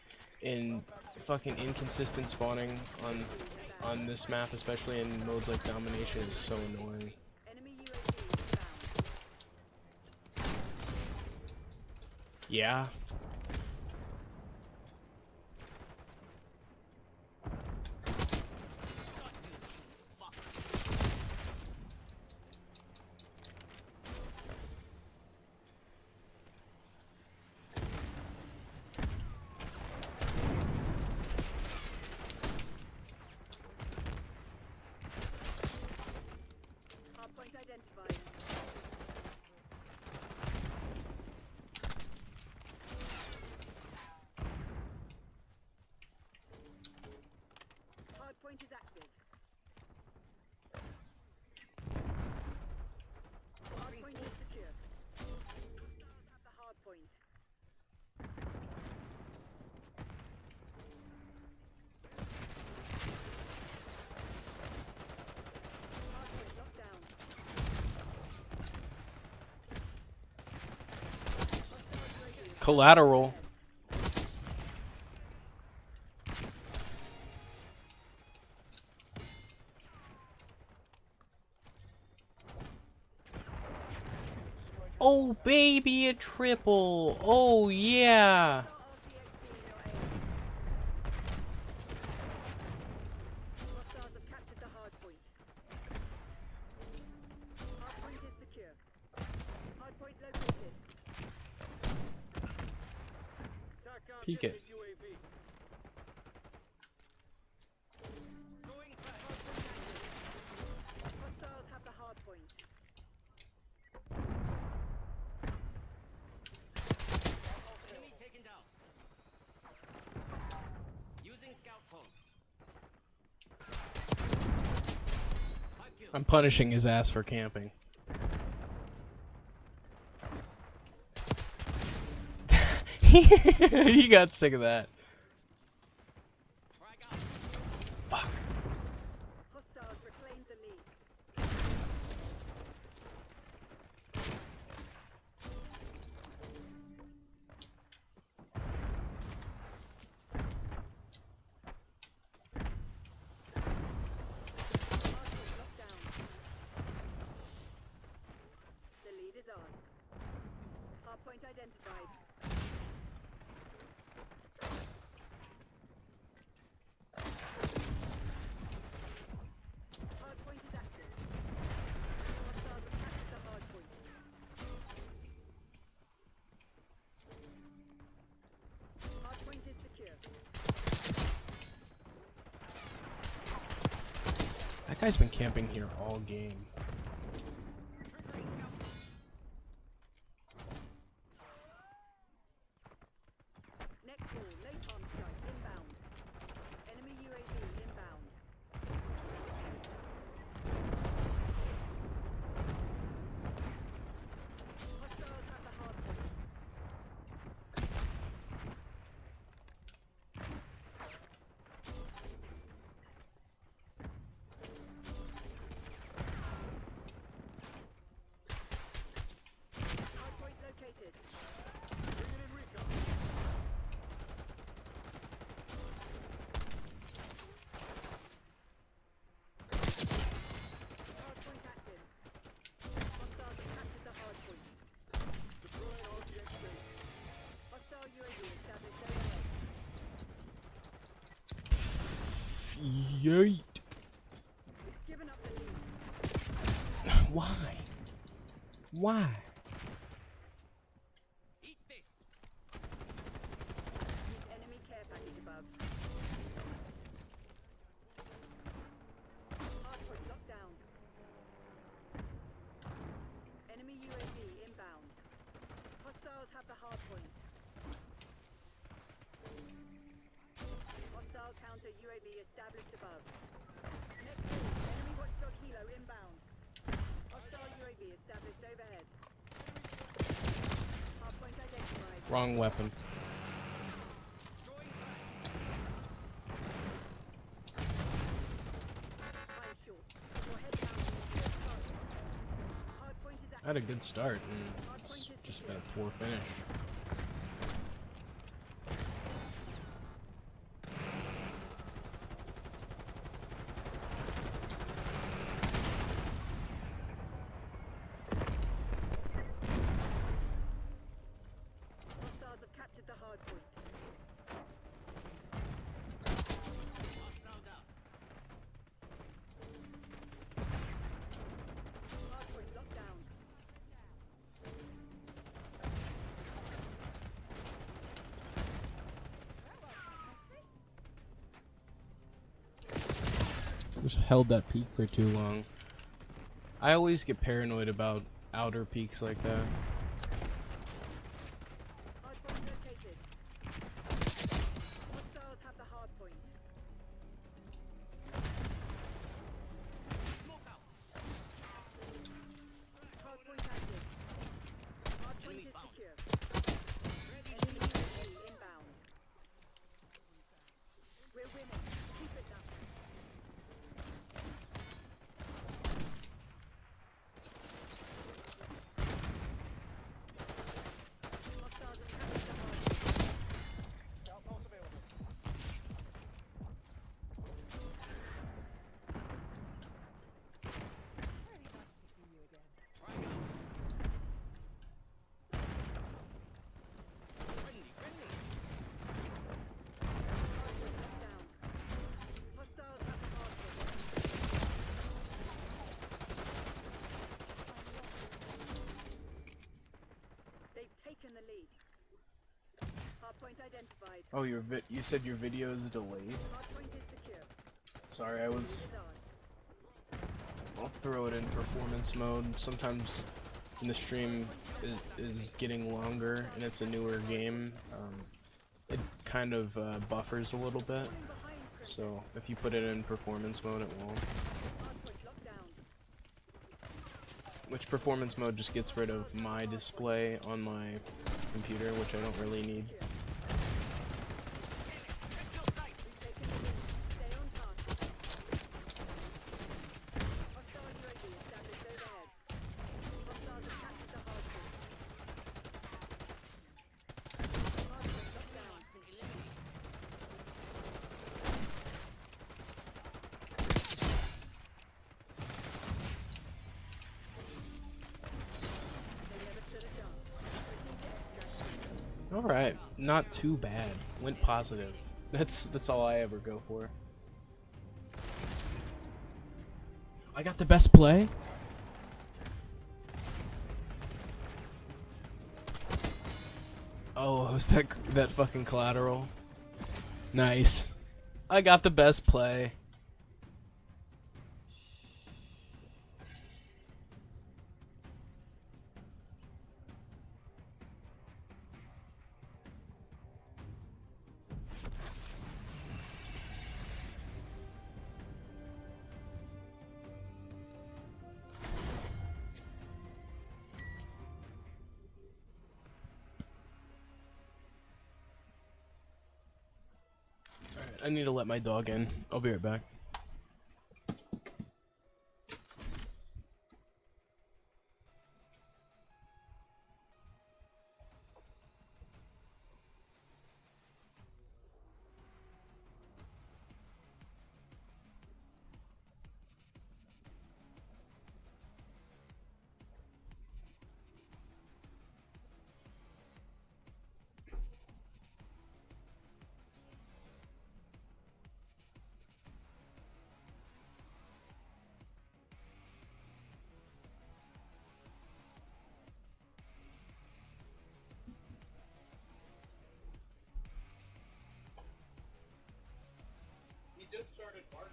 and fucking inconsistent spawning on this map, especially in modes like domination, is so annoying. Enemy UAV inbound. Yeah. Hardpoint identified. Hardpoint is active. Hardpoint is secure. Hostiles have the hardpoint. Hardpoint locked down. Hostile UAV is Collateral. Oh, baby, a triple. Oh, yeah. Hostiles have captured the hardpoint. Hardpoint is secure. Hardpoint located. TACOM Peek hit it. the UAV. Going back. Hostiles have the hardpoint. Enemy taken down. Using scout phones. 5 kills. I'm punishing his ass for camping. He got sick of that. Frag out. Fuck. Hostiles reclaimed the lead. Hardpoint locked down. The lead is ours. Hardpoint identified. Hardpoint is active. Hostiles have captured the hardpoint. Hardpoint is secure. That guy's been camping here all game. Triggering scout phones. Next ball, napalm strike inbound. Enemy UAV inbound. Yeet. Given up the lead. Why? Why? Eat this. Enemy care package above. Hardpoint locked down. Enemy UAV inbound. Hostiles have the hardpoint. Hostile counter UAV established above. Next move, enemy watchdog helo inbound. Hostile UAV established overhead. Hardpoint identified. Wrong weapon. Time short. Your head down to the target. Hardpoint is I had a good start, and it's just been a poor finish. Hostiles have captured the hardpoint. Hostile down. Hardpoint locked down. Just held that peak for too long. I always get paranoid about outer peaks like that. Hardpoint located. Hostiles have the hardpoint. Smoke out. Hardpoint active. Hardpoint Enemy is found. secure. Enemy UAV inbound. We're winning. Keep it up. Hostiles have captured the hardpoint. Outpost available. Frag out. Friendly, friendly. Hardpoint locked down. Hostiles have the hardpoint. They've taken the lead. Hardpoint identified. Oh, you said your video is delayed? Hardpoint is secure. Sorry, I was. Is on. I'll throw it in performance mode. Sometimes when the stream is getting longer and it's a newer game, it kind of buffers a little bit. So if you put it in performance mode, it won't. Hardpoint locked down. Which performance mode just gets rid of my display on my computer, which I don't really need. Taken the lead. Stay on task. Hostile UAV established overhead. Hostiles have captured the hardpoint. Hardpoint locked down. They never stood a chance. Proceed to extract. Alright, not too bad. Went positive. That's all I ever go for. I got the best play? Oh, was that fucking collateral? Nice. I got the best play. I need to let my dog in. I'll be right back. just started barking.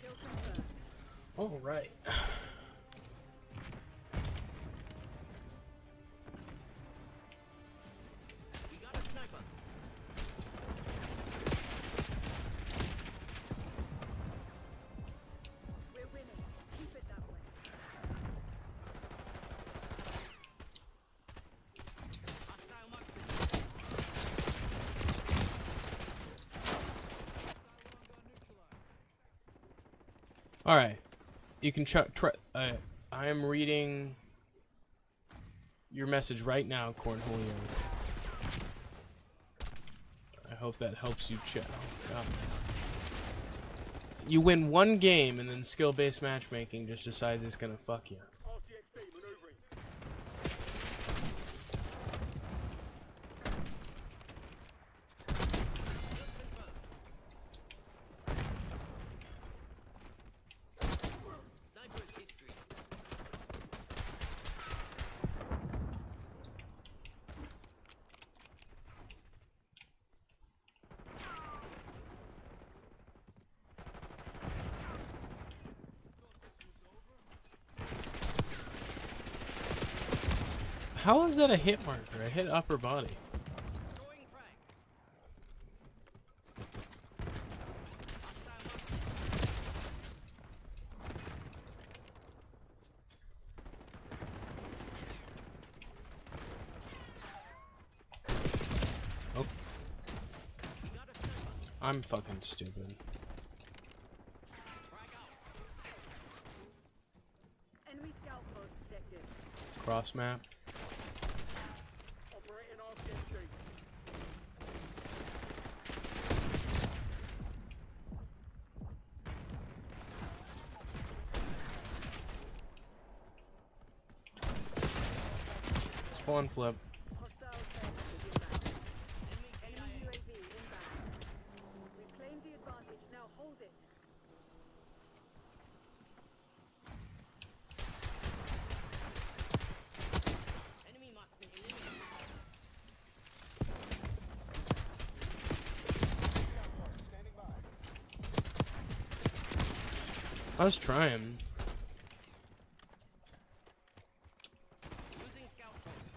Kill confirmed. All right. We got a sniper. We're winning. Keep it that way. Hostile marksman. All right. You can try. I am reading your message right now, Cornholio. I hope that helps you, chat. Oh, God. You win one game, and then skill-based matchmaking just decides it's gonna fuck you. Sniper is history. How is that a hit marker? I hit upper body. Throwing frag. Hostile marksman. Oh, We got a sniper. I'm fucking stupid. Frag out. Enemy scout post detected. Cross map. Operating RCSG. Spawn flip. Hostile aircraft inbound. Enemy UAV inbound. We've claimed the advantage. Now hold it. Enemy marksman eliminated. I was trying. Losing scout points.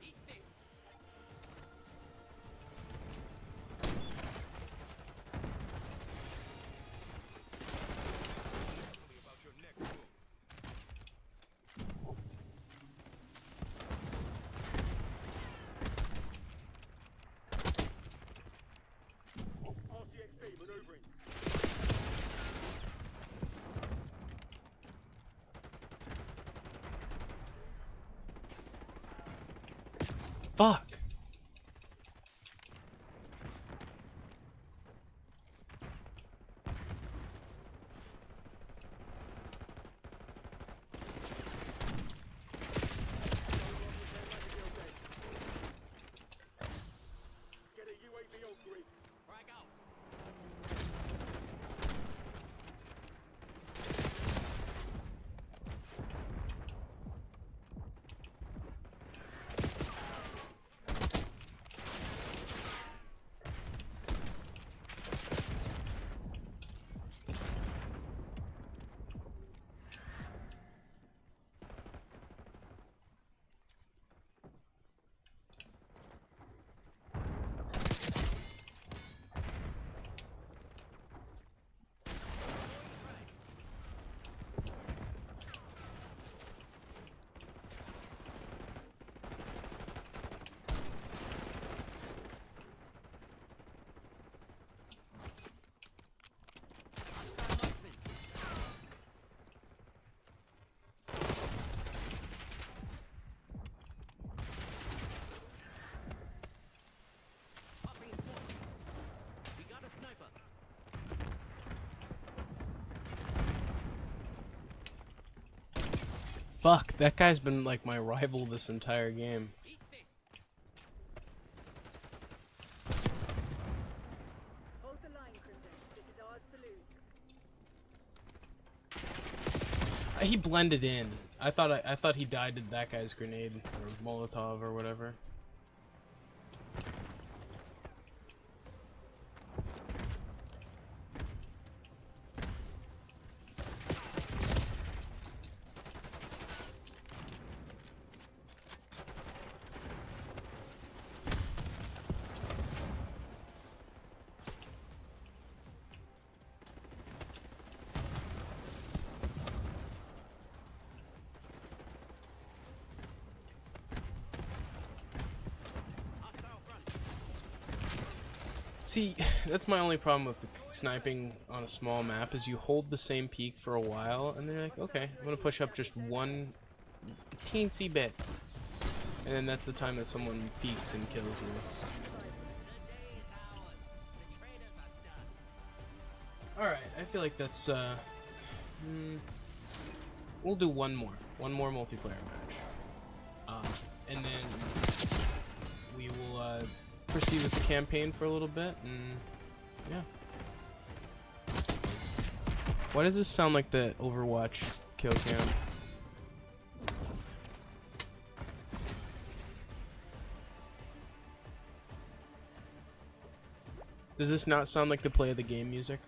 Eat this. Tell me about your next move. RCXP maneuvering. Fuck. Get a UAV on grid. Frag out. Fuck, that guy's been like my rival this entire game. Eat this. Hold the line, Crimson. This is ours to lose. He blended in. I thought he died to that guy's grenade or Molotov or whatever. Hostile front. See, that's my only problem with the sniping on a small map is you hold the same peak for a while and then you're like, okay, I'm gonna push up just one teensy bit. And then that's the time that someone peeks and kills you. The day is ours. The traitors are done. Alright, I feel like that's, we'll do one more multiplayer match. And then we will, proceed with the campaign for a little bit, and yeah. Why does this sound like the Overwatch kill cam? Does this not sound like the play of the game music?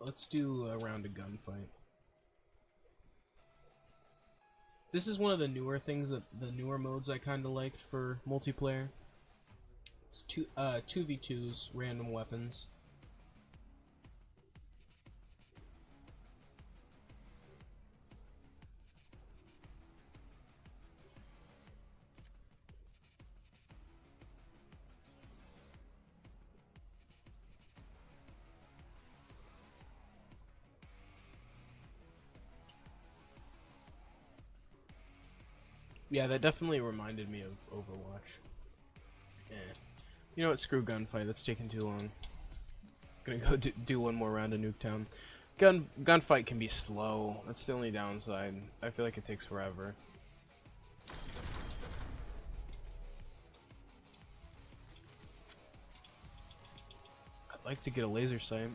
Let's do a round of gunfight. This is one of the newer things that the newer modes I kind of liked for multiplayer. It's 2v2s, random weapons. Yeah, that definitely reminded me of Overwatch. Yeah. You know what? Screw gunfight. That's taking too long. Gonna go do one more round of Nuketown. Gunfight can be slow. That's the only downside. I feel like it takes forever. I'd like to get a laser sight.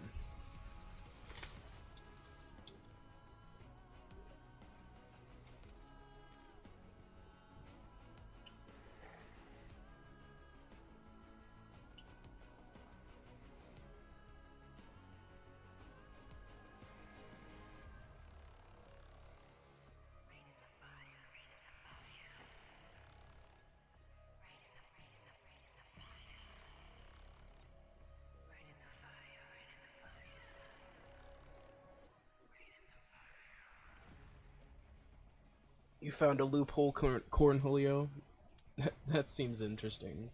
You found a loophole, Cornholio? That seems interesting.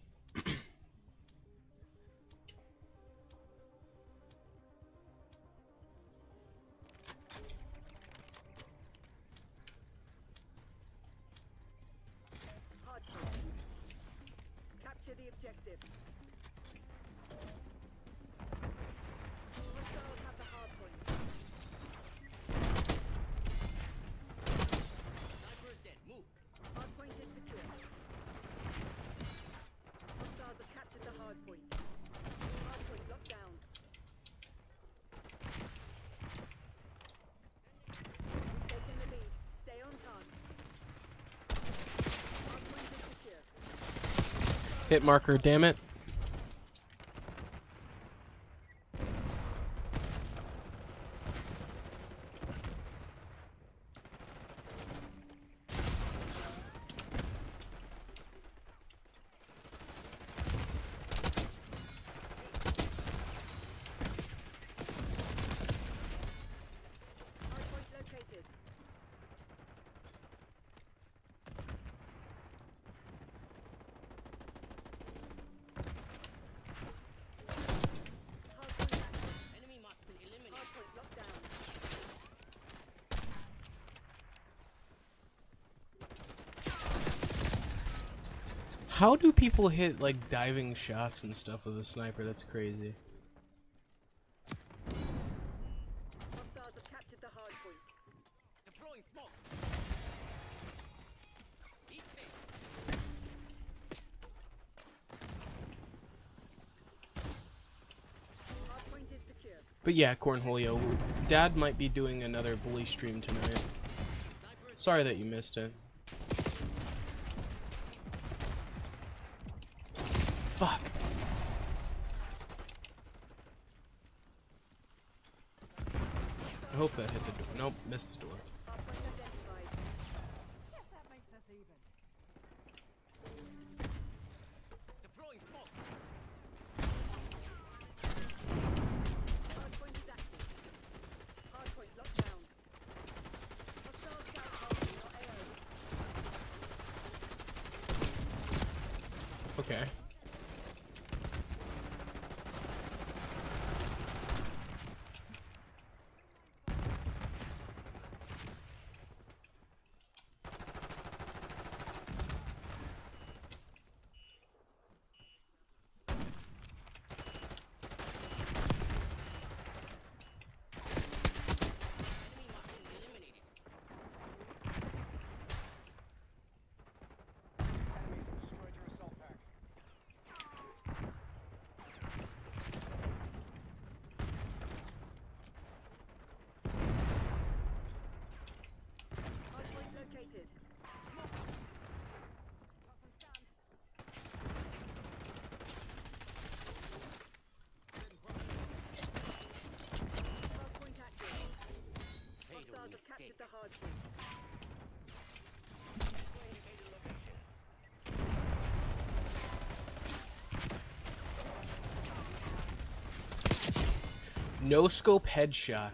Hard point. Capture the objective. Hostiles have the hard point. Sniper is dead. Move. Hard point is secure. Hostiles have captured the hard point. Hard point locked down. Taking the lead. Stay on task. Hard point is secure. Hit marker, damn it. Hard point located. How do people hit like diving shots and stuff with a sniper? That's crazy. Hostiles have captured the hard point. Deploying smoke. Eat this. Hard point is secure. But yeah, Cornholio, Dad might be doing another bully stream tonight. Sorry that you missed it. Fuck. I hope that hit the door. Nope, missed the door. Hard point identified. Yes, that makes us even. Deploying smoke. Hard point is active. Hard point locked down. Hostile scout holding your AO. Okay. Enemy must be eliminated. Hard point located. Hard point active. Fatal Hostiles have captured mistake. the hard point. No scope headshot.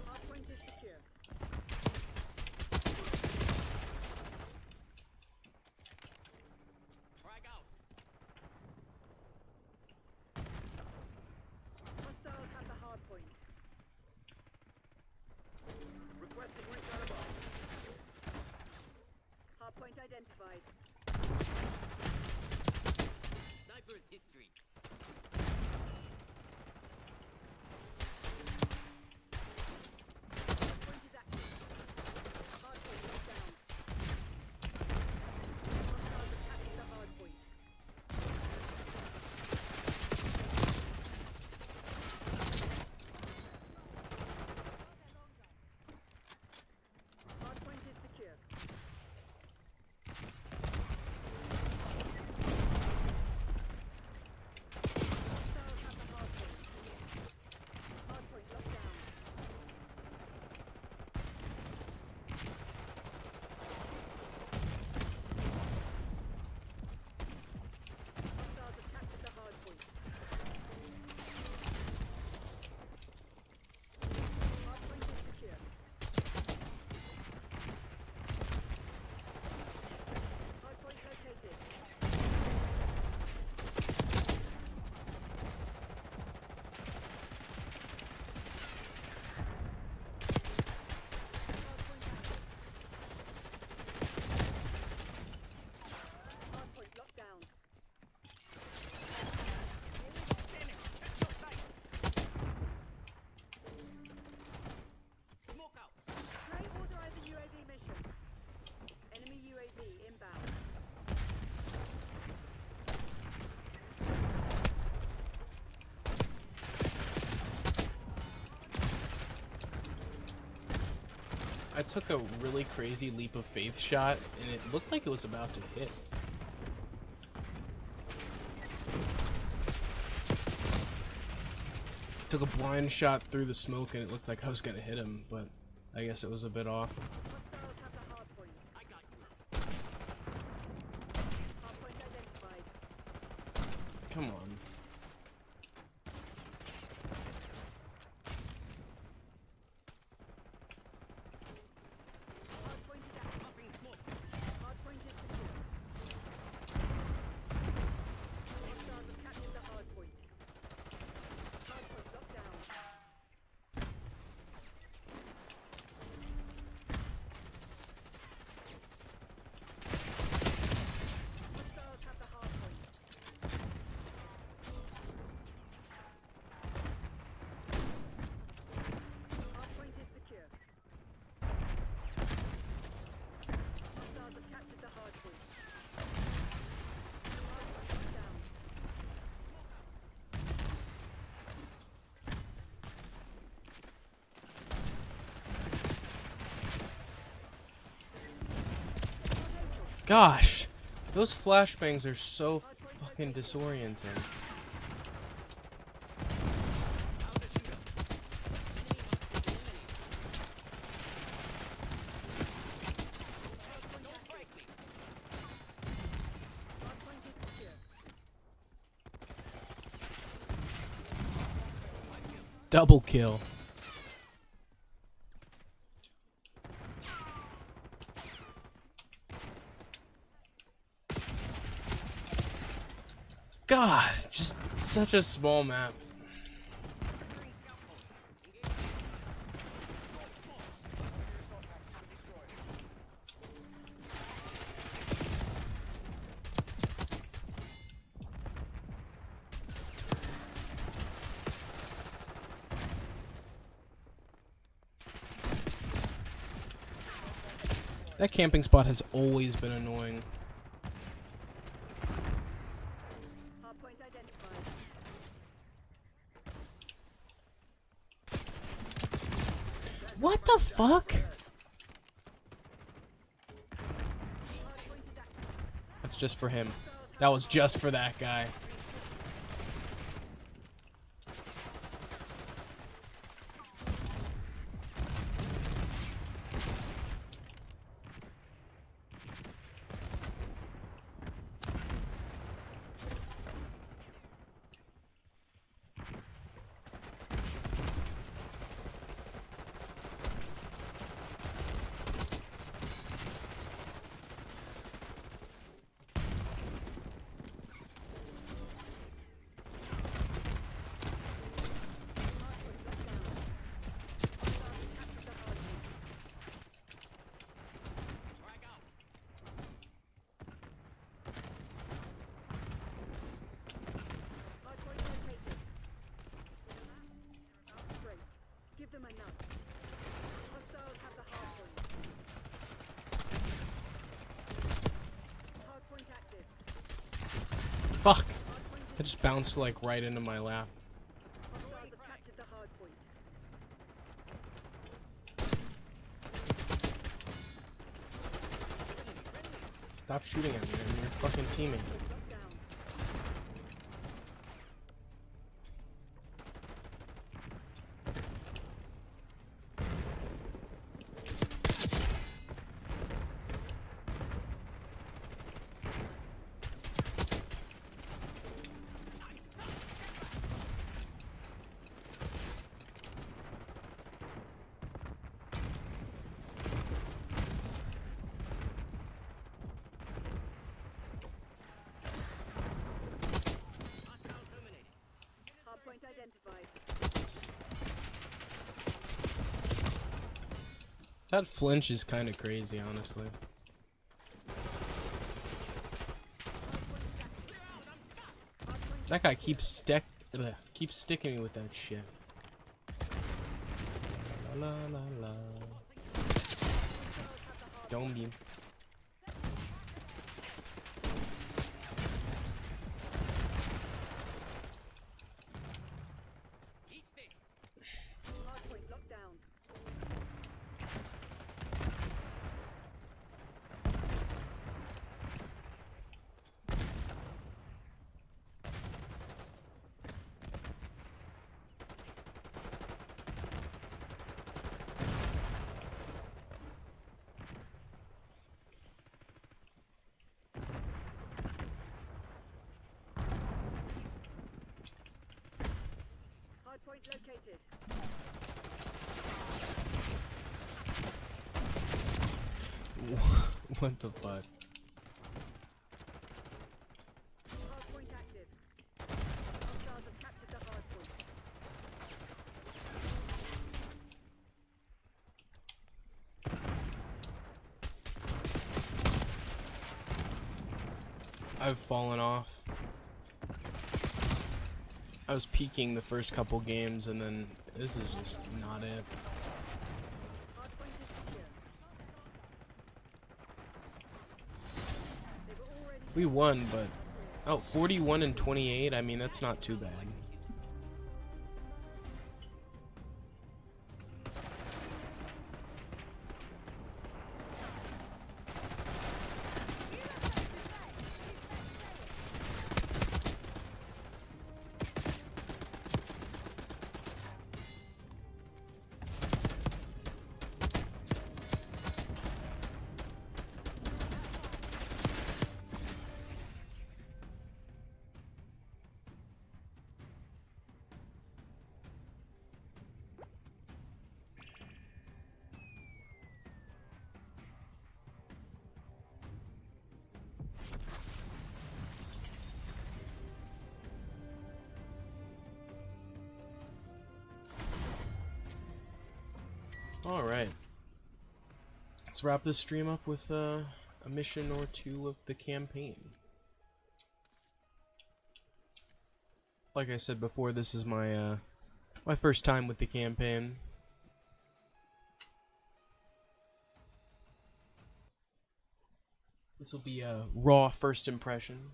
Hard point is secure. Frag out. Hostiles have the hard point. Requesting recon above. Hard point identified. Sniper's history. Hard point is active. Hard point locked down. Hostiles have captured the hard point. Hard point is secure. Hostiles have the hard point. Hard point locked down. Hostiles have captured the hard point. Hard point is secure. Hard point located. Hard point active. Hard point locked down. Smoke out. Try authorizing UAV mission. Enemy UAV inbound. I took a really crazy leap of faith shot, and it looked like it was about to hit. Took a blind shot through the smoke, and it looked like I was gonna hit him, but I guess it was a bit off. Hostiles have the hard point. I got you. Hard point identified. Come on. Hard point is active. Popping smoke. Hard point is secure. Gosh, those flashbangs are so fucking disorienting. Hardpoint is secure. Double kill. God, just such a small map. That camping spot has always been annoying. Hardpoint identified. What the fuck? Hardpoint is active. That's just for him. That was just for that guy. Hardpoint located. Great. Give them enough. Hostiles have the hardpoint. Hardpoint active. Fuck. I just bounced like right into my lap. Hostiles have captured the hardpoint. Stop shooting at me, I'm your fucking teammate. Down. Hardpoint identified. That flinch is kind of crazy, honestly. That guy keeps sticking me with that shit. La la la. Dome beam. Hardpoint locked down. Hardpoint located. What the fuck? Hardpoint active. Hostiles have captured the hardpoint. I've fallen off. I was peaking the first couple games, and then this is just not it. Hardpoint is secure. They were already We won, but oh, 41 and 28. I mean, that's not too bad. Alright. Let's wrap this stream up with a mission or two of the campaign. Like I said before, this is my my first time with the campaign. This will be a raw first impression.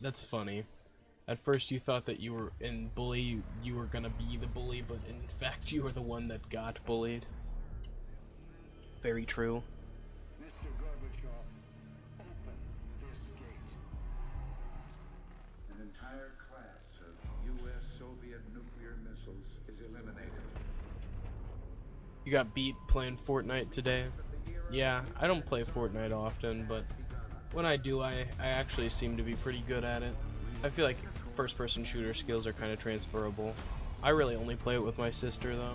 That's funny. At first you thought that you were in bully, you were gonna be the bully, but in fact you were the one that got bullied. Very true. Mr. Gorbachev, open this gate. An entire class of U.S. Soviet nuclear missiles is eliminated. You got beat playing Fortnite today? Yeah, I don't play Fortnite often, but when I do, I actually seem to be pretty good at it. I feel like first-person shooter skills are kind of transferable. I really only play it with my sister, though.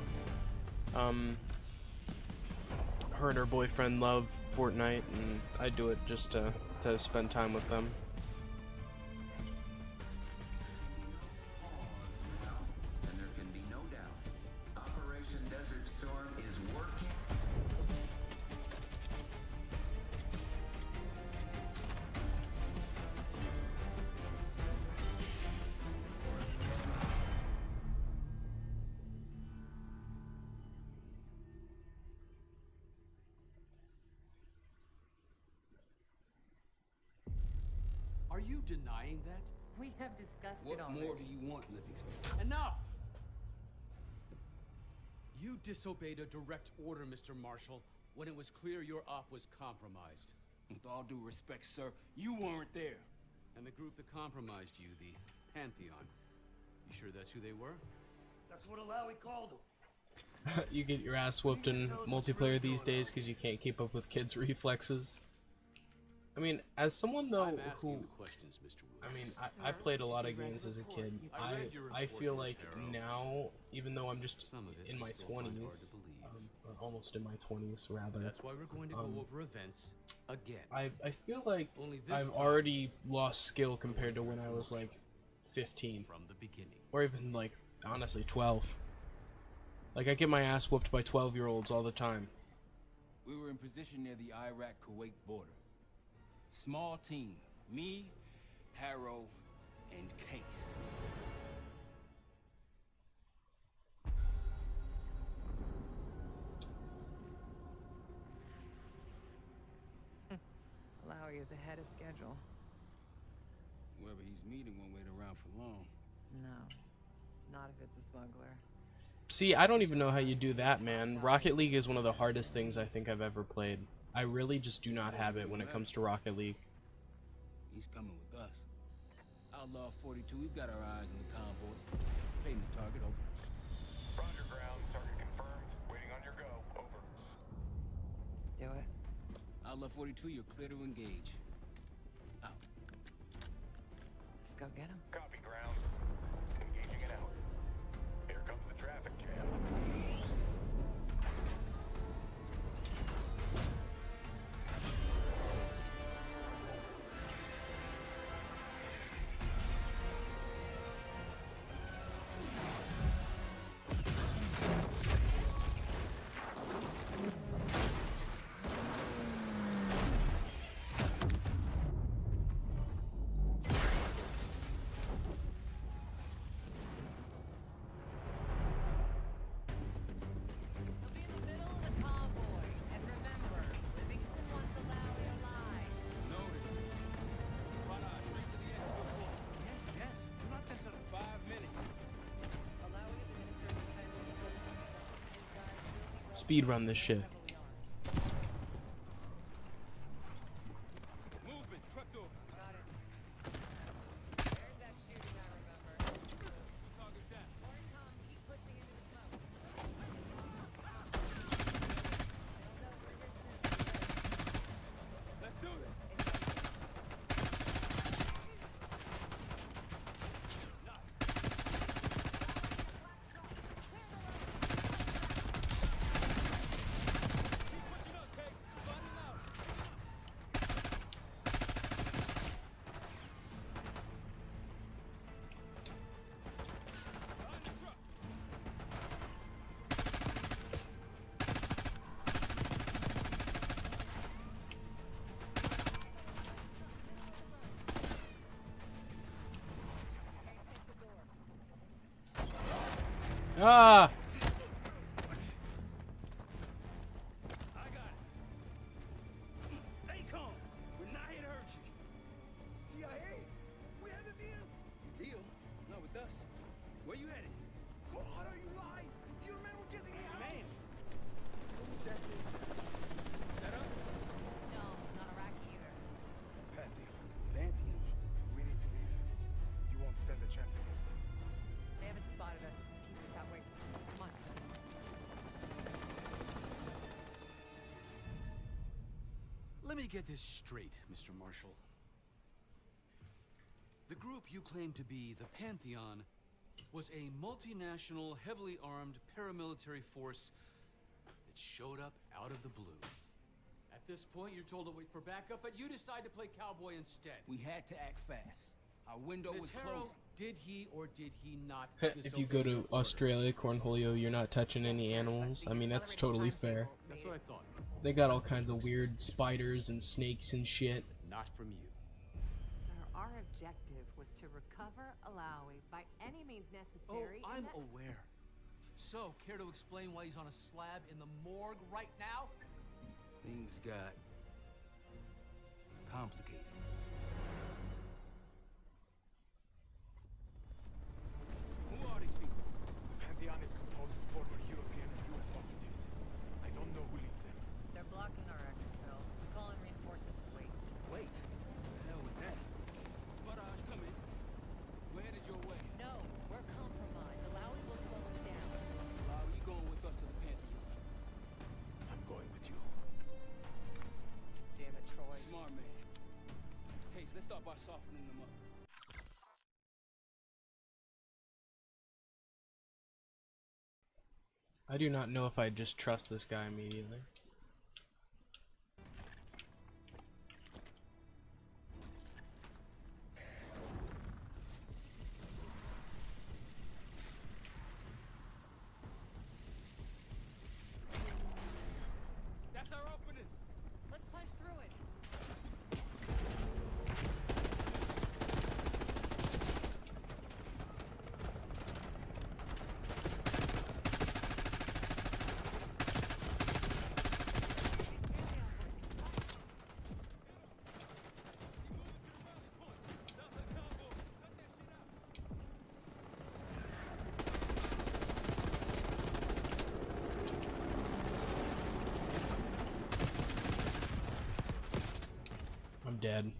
Her and her boyfriend love Fortnite, and I do it just to spend time with them. And there can be no doubt, Operation Desert Storm is working. Are you denying that? We have discussed What it already. more do you want, Livingston? Enough! You disobeyed a direct order, Mr. Marshall, when it was clear your op was compromised. With all due respect, sir, you weren't there. And the group that compromised you, the Pantheon. You sure that's who they were? That's what Alawi called him. You get your ass whooped in multiplayer these days because you can't keep up with kids' reflexes. I mean, as someone though I'm who, asking the questions, Mr. Willis. I mean, I played a lot of games as a kid. I feel like now, even though I'm just Some of it in you my still find hard to 20s, believe. or almost in my 20s rather, That's why we're going to go over events again. I feel like Only this I've time- already lost skill compared to when I was like 15, From the beginning. or even like honestly 12. Like I get my ass whooped by 12-year-olds all the time. We were in position near the Iraq-Kuwait border. Small team. Me, Harrow, and Case. Alawi is ahead of schedule. Whoever he's meeting won't wait around for long. No, not if it's a smuggler. See, I don't even know how you do that, man. Rocket League is one of the hardest things I think I've ever played. I really just do not have it when it comes to Rocket League. He's coming with us. Outlaw 42, we've got our eyes on the convoy. Paying the target, over. Roger, ground. Target confirmed. Waiting on your go. Over. Do it. Outlaw 42, you're clear to engage. Out. Let's go get him. Copy, ground. Engaging it out. Here comes the traffic jam. We'll be in the middle of the convoy. And remember, Livingston wants Alawi alive. Noted. Straight to the exfil point. Yes. Do not consider 5 minutes. Alawi is administering defensive approach. His guys will be Speed run this shit. heavily armed. Movement, truck doors. Got it. There's that shooting I remember. Target down. More income. Keep pushing into the smoke. Let's do this. Ah! I got it. Stay calm. We're not here to hurt you. CIA? We had a deal. Deal? Not with us. Where you headed? God, are you lying? Your man was getting me out. Man? Exactly. Is that us? No, not Iraqi either. Pantheon. Pantheon. We need to leave. You won't stand a chance against them. They haven't spotted us. Let's keep it that way. Come on. Let me get this straight, Mr. Marshall. The group you claim to be the Pantheon was a multinational, heavily armed paramilitary force that showed up out of the blue. At this point, you're told to wait for backup, but you decide to play cowboy instead. We had to act fast. Our window Ms. was Harrow, closing. did he or did he not If you disobey go your to order? Australia, Cornholio, you're not touching any animals. I mean, that's totally fair. That's what I thought. They got all kinds of weird spiders and snakes and shit. Not from you. Sir, our objective was to recover Alawi by any means Oh, necessary. and I'm that- aware. So, care to explain why he's on a slab in the morgue right now? Things got complicated. Who are these people? The Pantheon is composed of former European and US operatives. I don't know who leads them. They're blocking our exfil. We call in reinforcements and wait. Wait. The hell with that. Barrage, come in. We're headed your way. No, we're compromised. Alawi will slow us down. How are you going with us to the Pantheon? I'm going with you. Damn it, Troy. Smart man. Case, let's start by softening them up. I do not know if I just trust this guy immediately. That's our opening. Let's punch through it. I'm dead.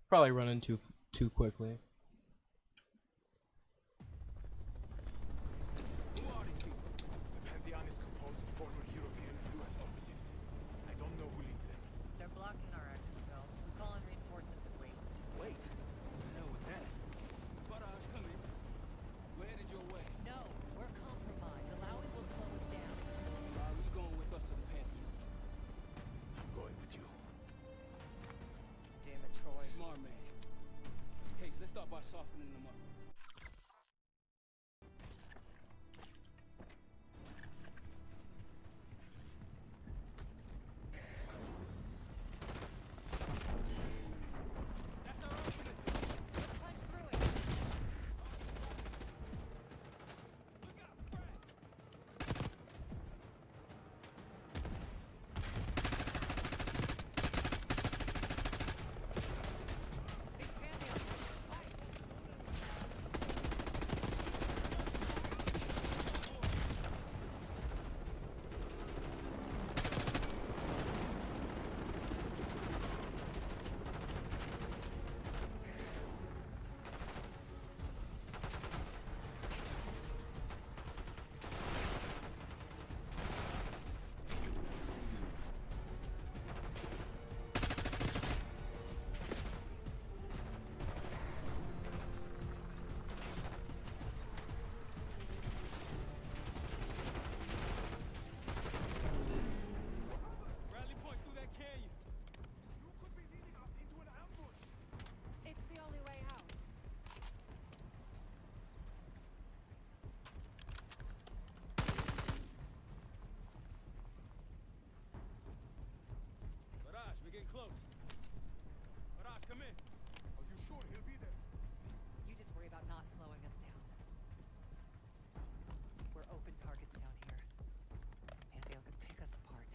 Probably running too quickly. Who are these people? The Pantheon is composed of former European and US operatives. I don't know who leads them. They're blocking our exfil. We call in reinforcements and wait. Wait. The hell with that. Barrage, come in. We're headed your way. No, we're compromised. Alawi will slow us down. How are you going with us to the Pantheon? I'm going with you. Damn it, Troy. Smart man. Case, let's start by softening them up. That's our opening. Let's punch through it. Look out, Frank. These Pantheon fight. Rally point through that canyon. You could be leading us into an ambush. It's the only way out. Barrage, we're getting close. Barrage, come in. Are you sure he'll be there? You just worry about not slowing us down. open targets down here. Pantheon could pick us apart.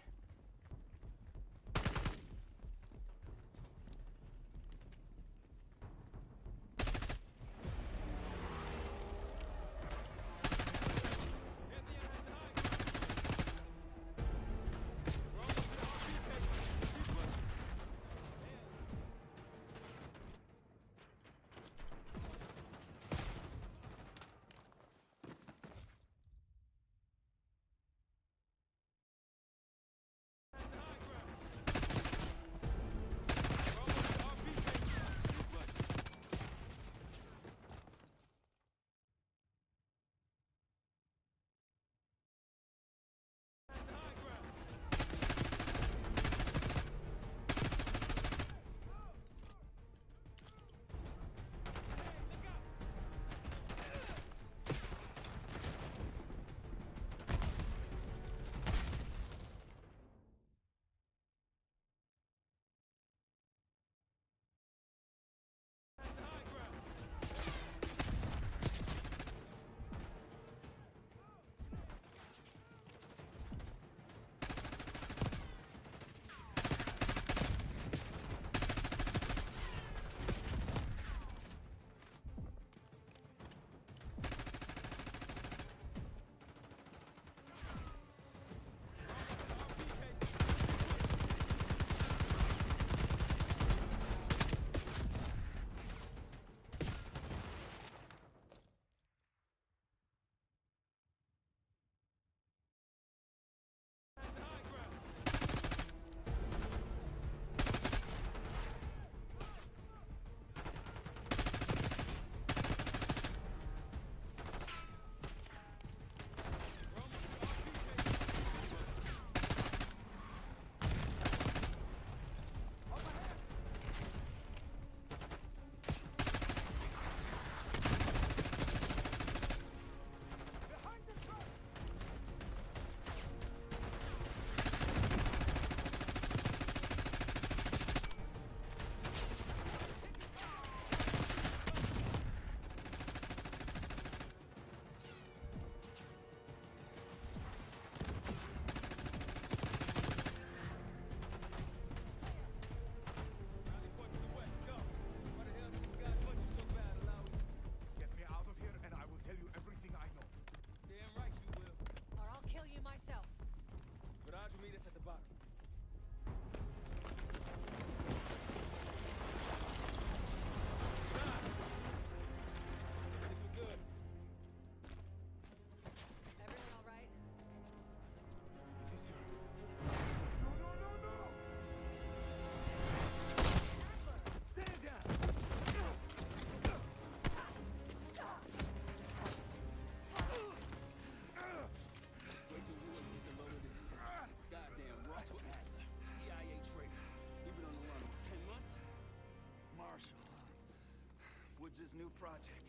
Woods' new project.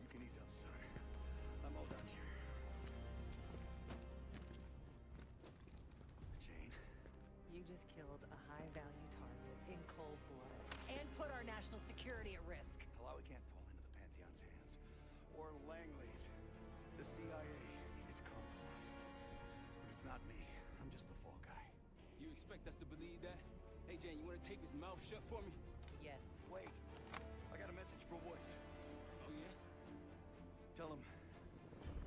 You can ease up, son. I'm all done here. Jane? You just killed a high-value target in cold blood and put our national security at risk. Malawi can't fall into the Pantheon's hands. Or Langley's. The CIA is compromised. But it's not me. I'm just the fall guy. You expect us to believe that? Hey, Jane, you want to tape his mouth shut for me? Yes. Wait. I got a message for Woods. Oh, yeah? Tell him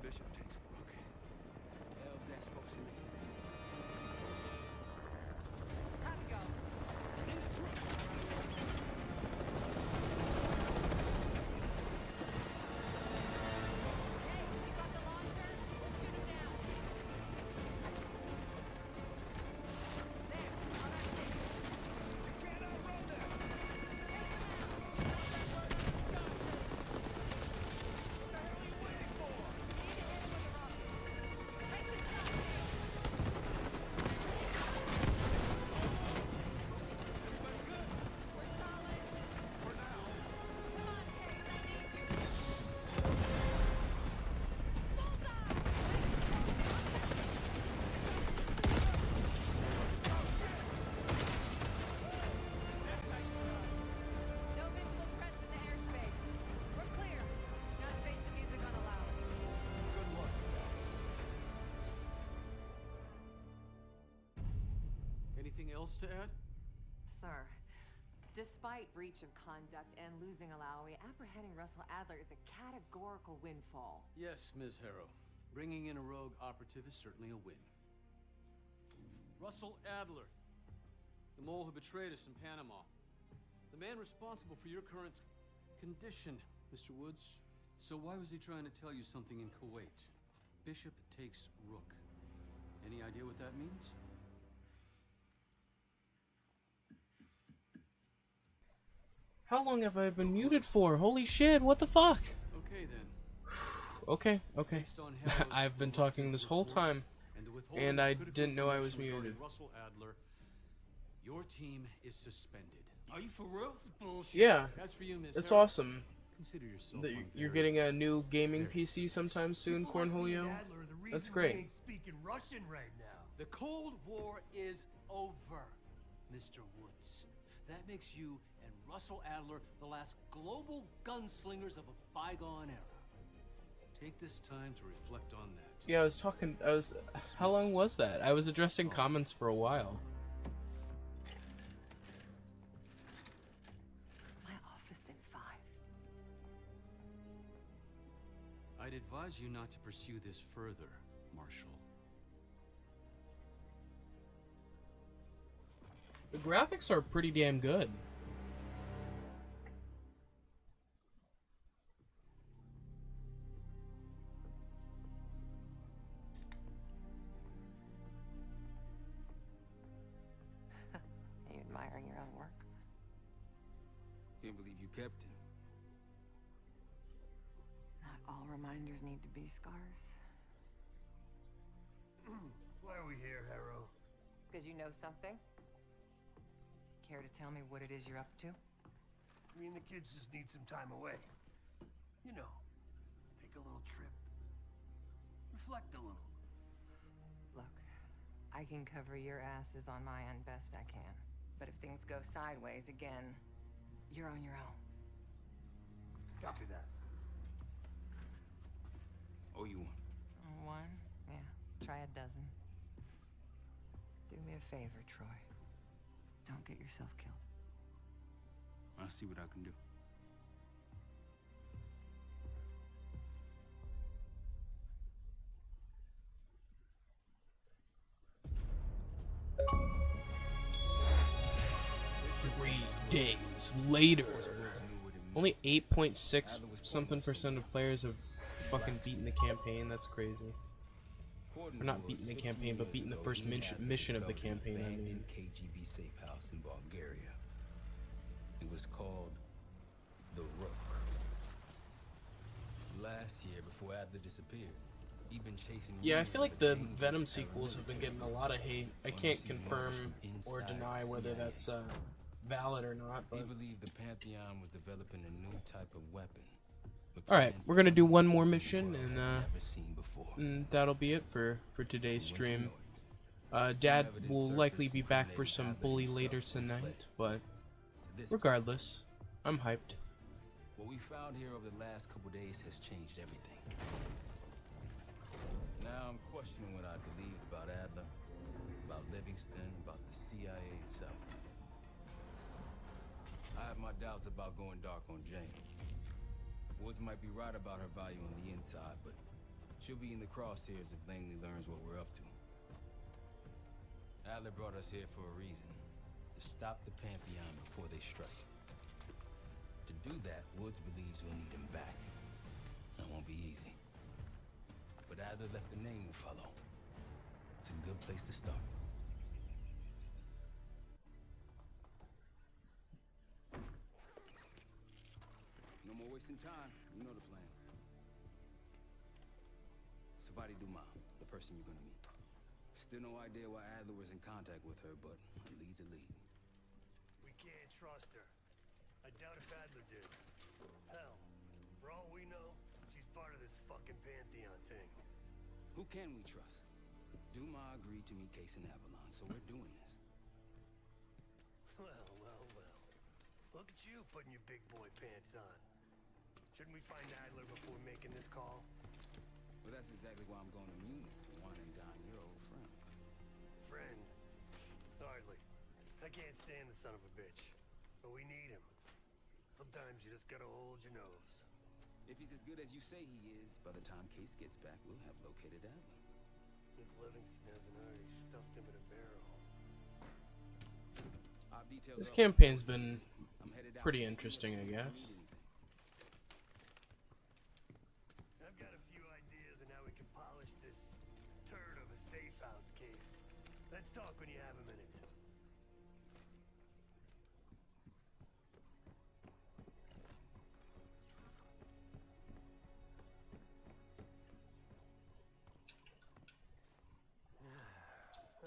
Bishop takes Rook. Hell's that supposed to mean? Time to go. In the truck! Hey, you got the launcher? We'll shoot him down. There, on our stick. You can't outrun them! Need to hit him with a rocket. Take the shot, man. anything else to add? Sir, despite breach of conduct and losing Alawi, apprehending Russell Adler is a categorical windfall. Yes, Ms. Harrow. Bringing in a rogue operative is certainly a win. Russell Adler, the mole who betrayed us in Panama. The man responsible for your current condition, Mr. Woods. So why was he trying to tell you something in Kuwait? Bishop takes Rook. Any idea what that means? How long have I been muted for? Holy shit, what the fuck? Okay then. Okay. Based on Harrow's I've been talking this whole reports time, and the withholding and of I critical didn't know I was information regarding muted. Russell Adler, your team is suspended. Are you for real? This is bullshit. Yeah, As for you, Ms. it's Harrow, awesome consider yourself that you're unburied. getting a new gaming PC sometime soon, People like me and Cornholio. Adler are the reason That's great. We ain't speaking Russian right now. The Cold War is over, Mr. Woods. That makes you and Russell Adler the last global gunslingers of a bygone era. Take this time to reflect on that. Yeah, how long was that? I was addressing comments for a while. My office in 5. I'd advise you not to pursue this further, Marshal. The graphics are pretty damn good. Are you admiring your own work? Can't believe you kept it. Not all reminders need to be scars. Why are we here, Harrow? Because you know something? Care to tell me what it is you're up to? Me and the kids just need some time away. You know, take a little trip. Reflect a little. Look, I can cover your asses on my end best I can. But if things go sideways again, you're on your own. Copy that. Oh, you won. One? Yeah. Try a dozen. Do me a favor, Troy. Don't get yourself killed. I'll see what I can do. Days later. Only 8.6 something percent of players have fucking beaten the campaign. That's crazy. Or not beaten the campaign, but beaten the first mission of the campaign, I mean. KGB safe house in Bulgaria. It was called the Rook. Last year, before Adler disappeared, he'd been chasing. Yeah, I feel like the Venom sequels have been getting a lot of hate. I can't confirm or deny whether that's valid or not, He but... believed the Pantheon was developing a new type of weapon. Alright, we're gonna do one more mission, Never seen before. and that'll be it for today's stream. Dad will likely be back for some bully later tonight, but regardless, I'm hyped. What we found here over the last couple days has changed everything. Now I'm questioning what I believed about Adler, about Livingston, about the CIA itself. I have my doubts about going dark on Jane. Woods might be right about her value on the inside, but she'll be in the crosshairs if Langley learns what we're up to. Adler brought us here for a reason. To stop the Pantheon before they strike. To do that, Woods believes we'll need him back. That won't be easy. But Adler left a name to follow. It's a good place to start. No more wasting time. You know the plan. Savati Dumas, the person you're gonna meet. Still no idea why Adler was in contact with her, but a lead's a lead. We can't trust her. I doubt if Adler did. Hell, for all we know, she's part of this fucking Pantheon thing. Who can we trust? Dumas agreed to meet Case in Avalon, so we're doing this. Well, well, well. Look at you putting your big boy pants on. Shouldn't we find Adler before making this call? Well, that's exactly why I'm going to Munich to wine and dine your old friend. Friend? Hardly. I can't stand the son of a bitch, but we need him. Sometimes you just gotta hold your nose. If he's as good as you say he is, by the time Case gets back, we'll have located Adler. If Livingston hasn't already stuffed him in a barrel. This campaign's been pretty interesting, I guess. I've got a few ideas on how we can polish this turd of a safe house case. Let's talk when you have a minute.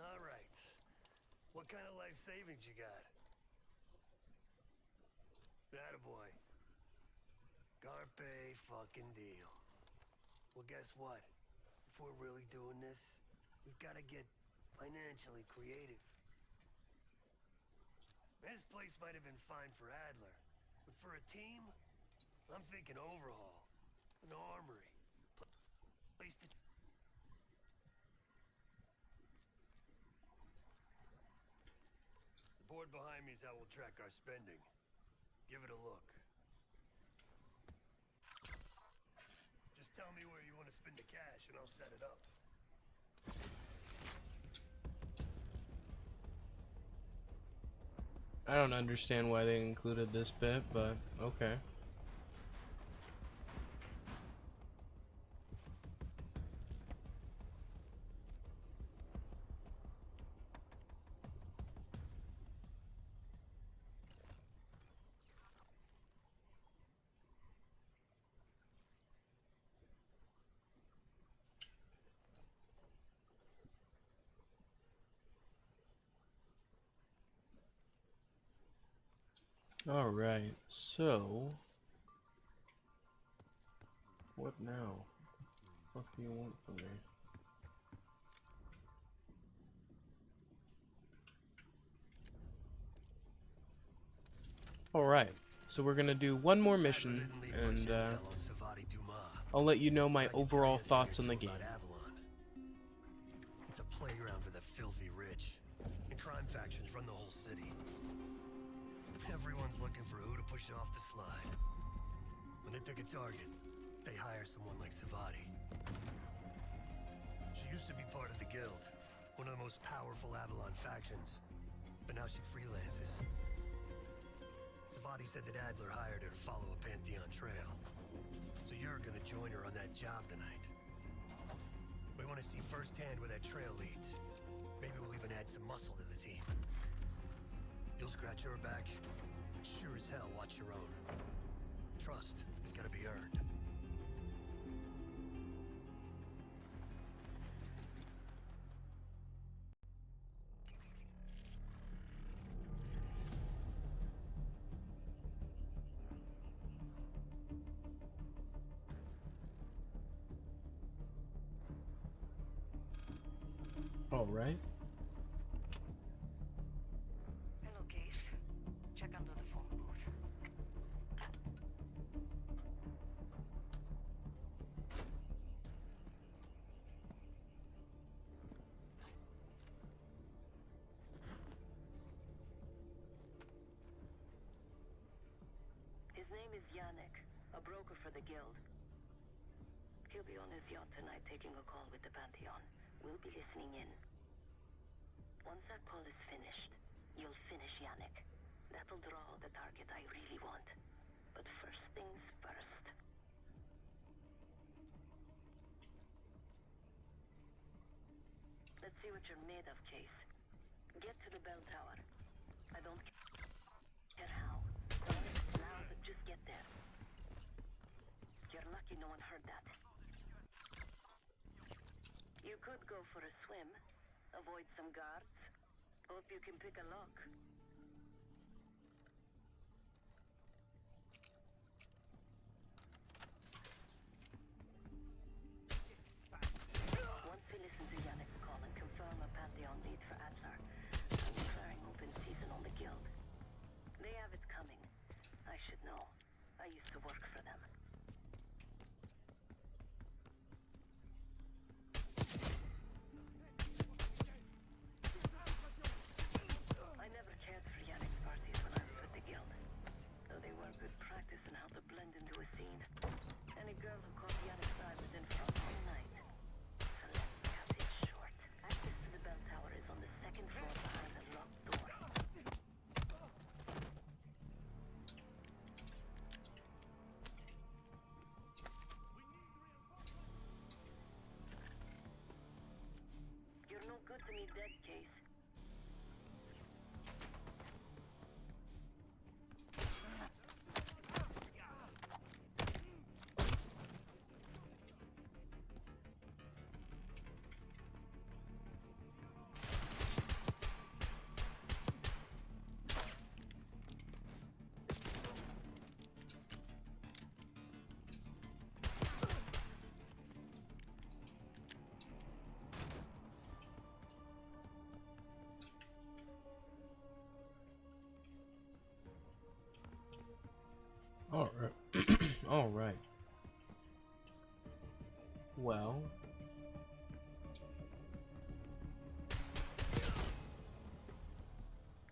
All right. What kind of life savings you got? Attaboy. Carpe fucking deal. Well, guess what? If we're really doing this, we've got to get financially creative. This place might have been fine for Adler, but for a team, I'm thinking overhaul. An armory. Place to... The board behind me is how we'll track our spending. Give it a look. Just tell me where you want to spend the cash and I'll set it up. I don't understand why they included this bit, but okay. Alright, so what now? What do you want from me? Alright, so we're gonna do one more mission, and I'll let you know my overall thoughts on the game. It's a playground for the filthy rich, and crime factions run the whole city. Everyone's looking for who to push off the slide. When they pick a target, they hire someone like Savati. She used to be part of the Guild, one of the most powerful Avalon factions, but now she freelances. Savati said that Adler hired her to follow a Pantheon trail. So you're gonna join her on that job tonight. We want to see firsthand where that trail leads. Maybe we'll even add some muscle to the team. You'll scratch her back, but sure as hell watch your own. Trust has gotta be earned. All right. Hello, Case. Check under the phone booth. His name is Yannick, a broker for the Guild. He'll be on his yacht tonight taking a call with the Pantheon. We'll be listening in. Once that call is finished, you'll finish Yannick. That'll draw the target I really want. But first things first. Let's see what you're made of, Case. Get to the bell tower. I don't care how. Loud, just get there. You're lucky no one heard that. You could go for a swim, avoid some guards. Hope you can pick a lock. Once we listen to Yannick's call and confirm a Pantheon lead for Adler, I'm declaring open season on the Guild. They have it coming. I should know. I used to work for them. I never me dead case. Alright. Alright. Well.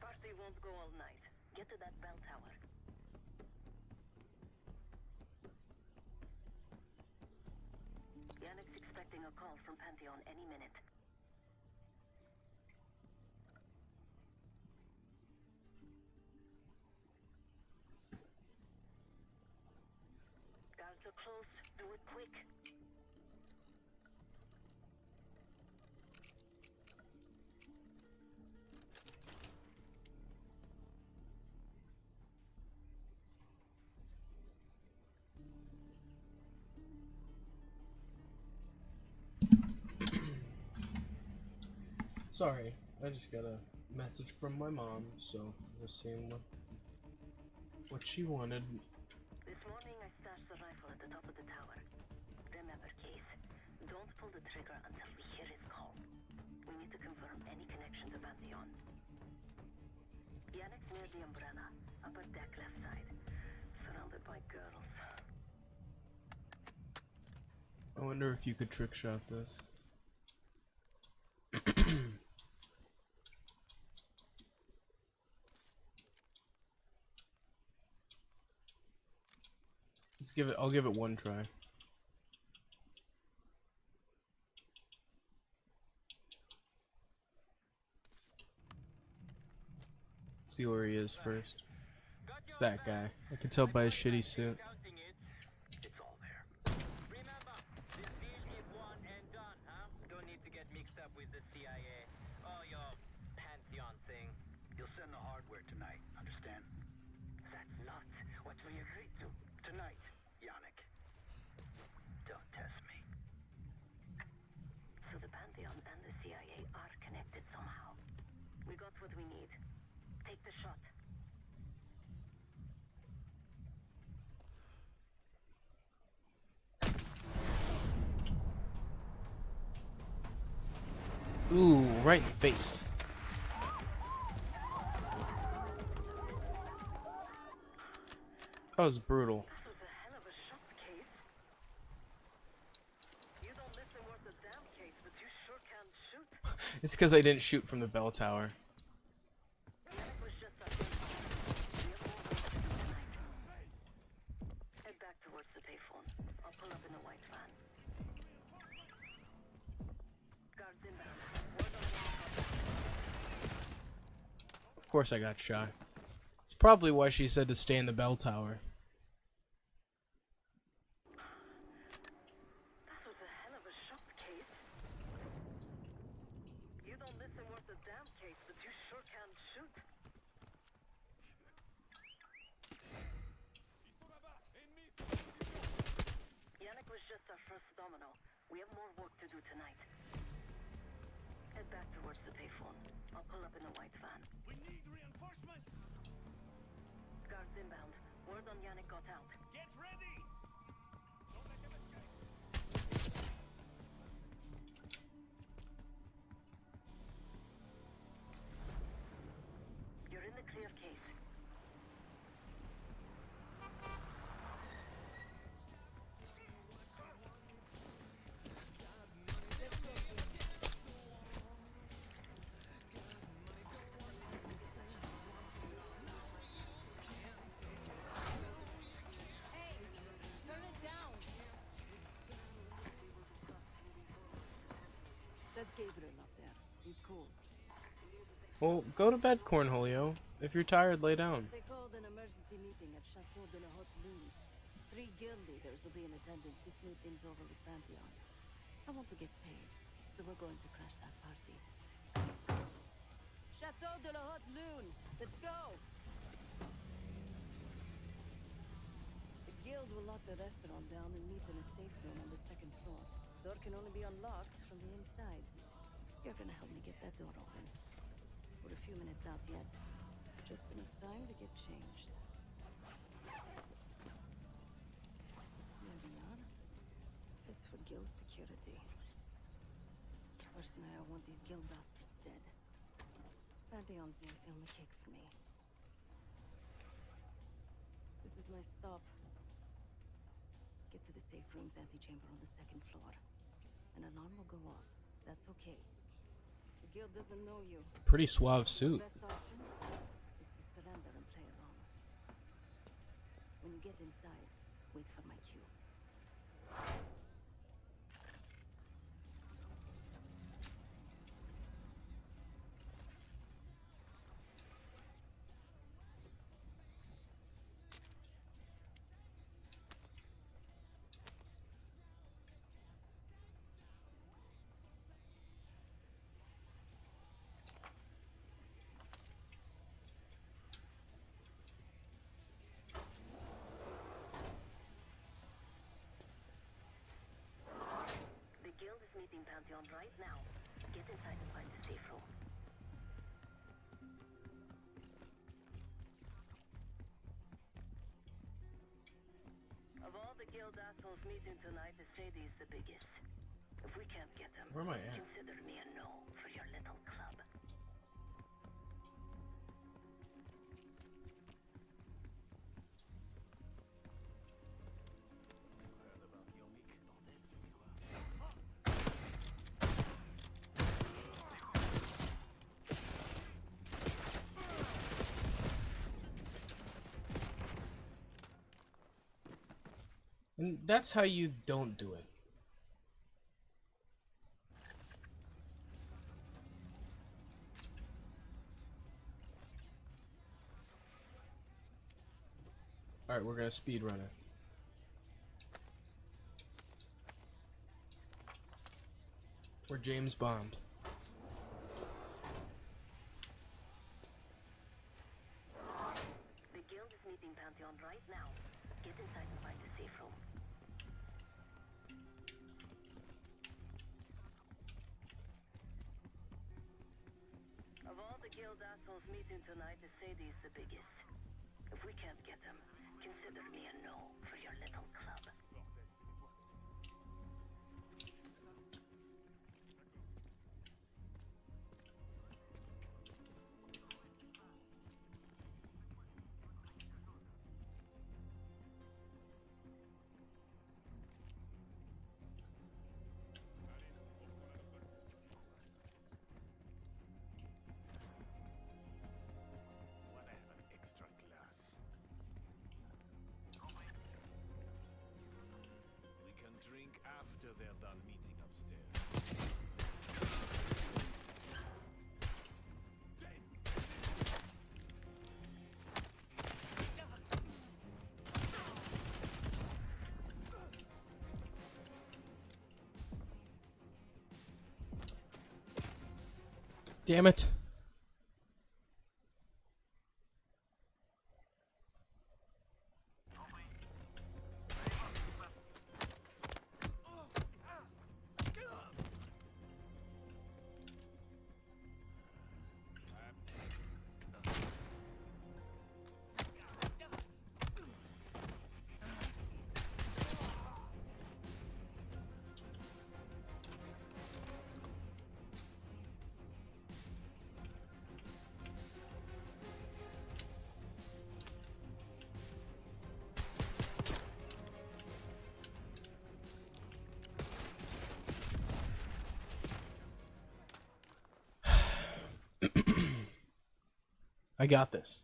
Party won't go all night. Get to that bell tower. Yannick's expecting a call from Pantheon any minute. Guards are close. Do it quick. Sorry, I just got a message from my mom, so we're seeing what she wanted. This morning I stashed the rifle at the top of the tower. Remember, Keith, don't pull the trigger until we hear his call. We need to confirm any connection to Pantheon. Yannick's near the umbrella, upper deck left side, surrounded by girls. I wonder if you could trick shot this. I'll give it one try. See where he is first. It's that guy. I can tell by his shitty suit. It's all there. Remember, this deal is one and done, huh? Don't need to get mixed up with the CIA or your Pantheon thing. You'll send the hardware tonight, understand? That's not what we agreed to. Tonight, Yannick. Don't test me. So the Pantheon and the CIA are connected somehow. We got what we need. Take the shot. Ooh, right in the face. That was brutal. That was a hell of a shot, Case. You don't listen worth a damn, Case, but you sure can shoot. It's because I didn't shoot from the bell tower. Yannick was just up. We have more work to do tonight. Head back towards the payphone. I'll pull up in the white van. Guards inbound. Word on Of course I got shot. It's probably why she said to stay in the bell tower. That was a hell of a shot, Case. You don't listen worth a damn, Case, but you sure can shoot. Yannick was just our first domino. We have more work to do tonight. Head back towards the payphone. I'll pull up in the white van. We need reinforcements! Guards inbound. Word on Yannick got out. Get ready! Don't let them escape! You're in the clear, Case. That's Gabriel up there. He's cool. Well, go to bed, Cornholio. If you're tired, lay down. They called an emergency meeting at Chateau de la Haute Lune. 3 guild leaders will be in attendance to smooth things over with Pantheon. I want to get paid, so we're going to crash that party. Chateau de la Haute Lune. Let's go. The guild will lock the restaurant down and meet in a safe room on the second floor. Door can only be unlocked from the inside. You're gonna help me get that door open. We're a few minutes out yet. Just enough time to get changed. There we are. Fits for guild security. Personally, I want these guild bastards dead. Pantheon's the icing on the cake for me. This is my stop. Get to the safe room's antechamber on the second floor. An alarm will go off. That's okay. The guild doesn't know you. Pretty suave suit. The best option is to surrender and play along. When you get inside, wait for my cue. Meeting Pantheon right now. Get inside and find the safe room. Of all the guild assholes meeting tonight, the Sadie is the biggest. If we can't get them, Where am I at? consider me a no for your little club. And that's how you don't do it. Alright, we're gonna speed run it. We're James Bond. The guild is meeting Pantheon right now. Get inside and find the safe room. Of all the guild assholes meeting tonight, the Sadie is the biggest. If we can't get them, consider me a no for your little club. After they're done meeting upstairs. Damn it. I got this.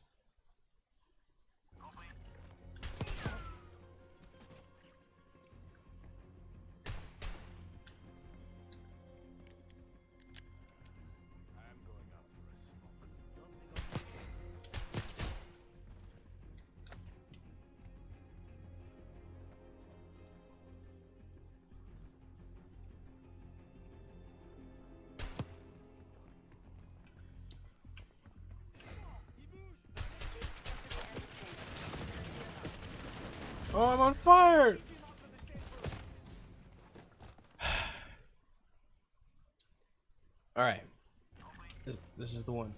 Oh, I'm on fire! Alright. This is the one.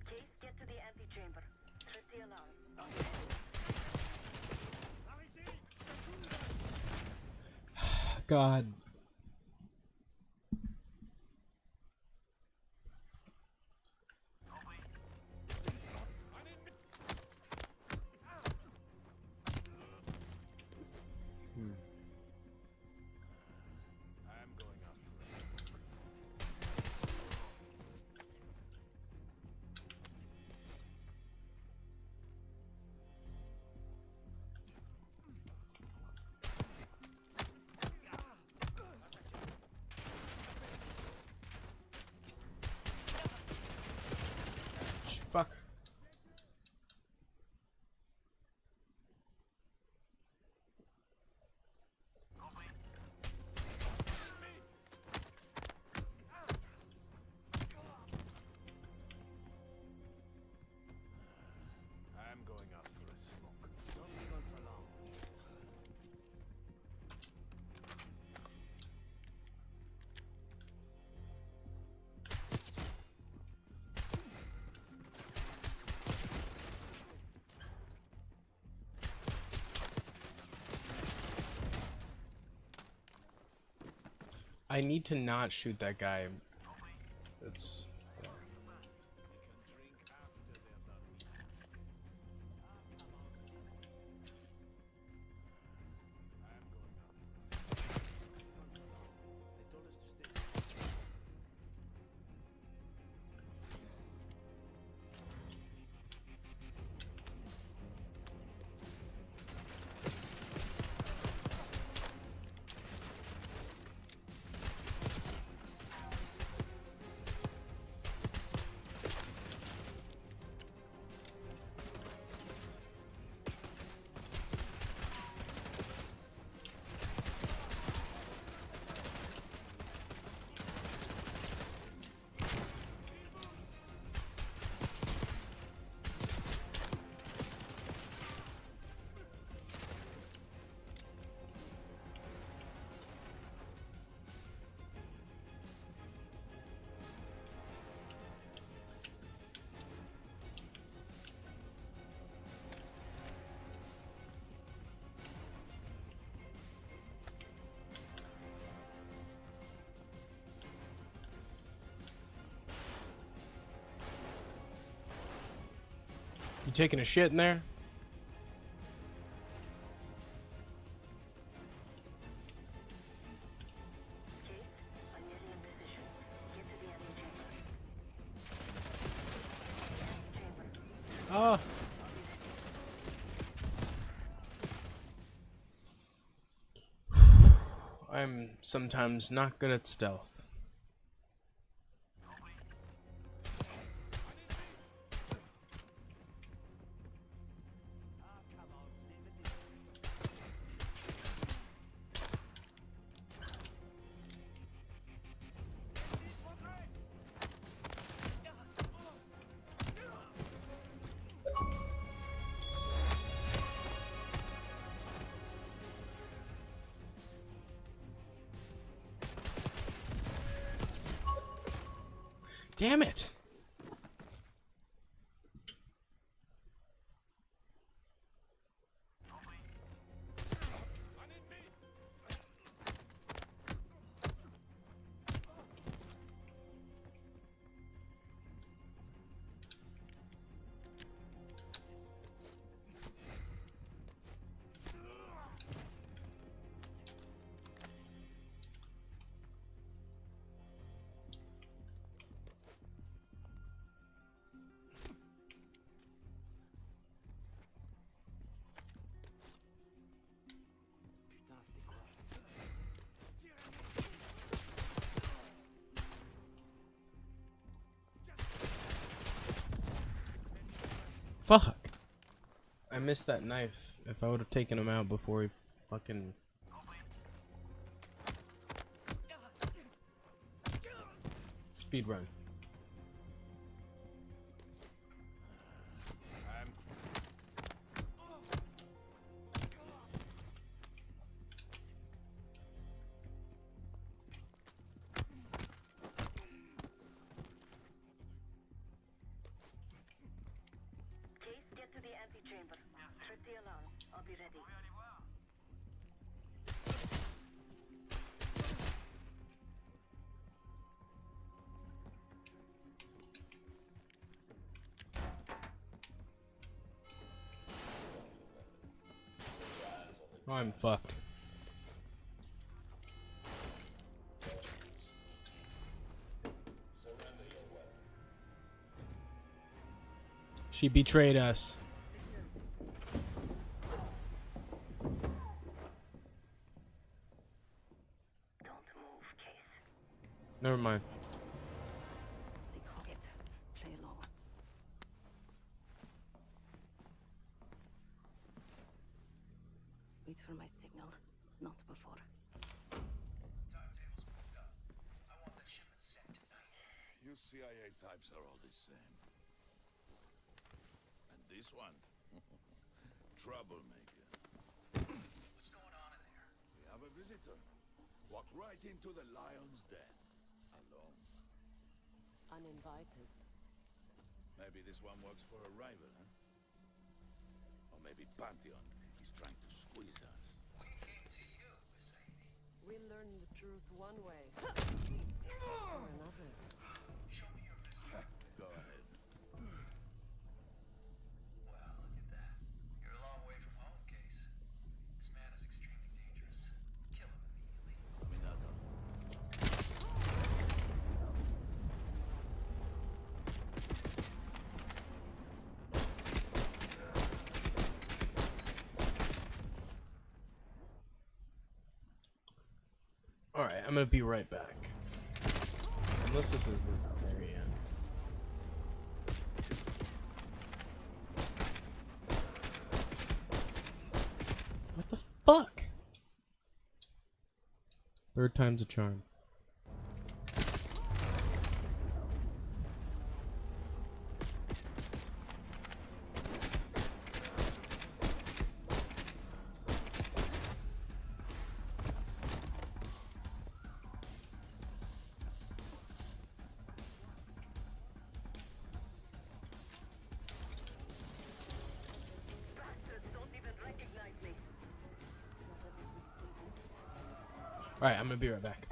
Case, get to the antechamber. Trip the alarm. God. I'm going out first. Fuck. I'm going out for a smoke. Don't be gone for long. I need to not shoot that guy. That's... You taking a shit in there? Case, I'm nearly in position. Get to the antechamber. Ah. I'm sometimes not good at stealth. Damn it! Fuck. I missed that knife. If I would have taken him out before he fucking... Speed run. Case, get to the antechamber. Trip the alarm. I'll be ready. Oh, I'm fucked. She betrayed us. Don't move, Case. Never mind. Stick hog it. Play along. Wait for my signal, not before. Timetable's moved up. I want that shipment sent tonight. You CIA types are all the same. And this one? Troublemaker. What's going on in there? We have a visitor. Walked right into the lion's den. Alone. Uninvited. Maybe this one works for a rival, huh? Or maybe Pantheon is trying to squeeze us. We came to you, Miss Amy. We learn the truth one way or another. Show me your visitor. Go ahead. Well, look at that. You're a long way from home, Case. This man is extremely dangerous. Kill him immediately. Caminado. Alright, I'm gonna be right back. Unless this isn't there yet. What the fuck? Third time's a charm. Bastards don't even recognize me. Alright, I'm gonna be right back.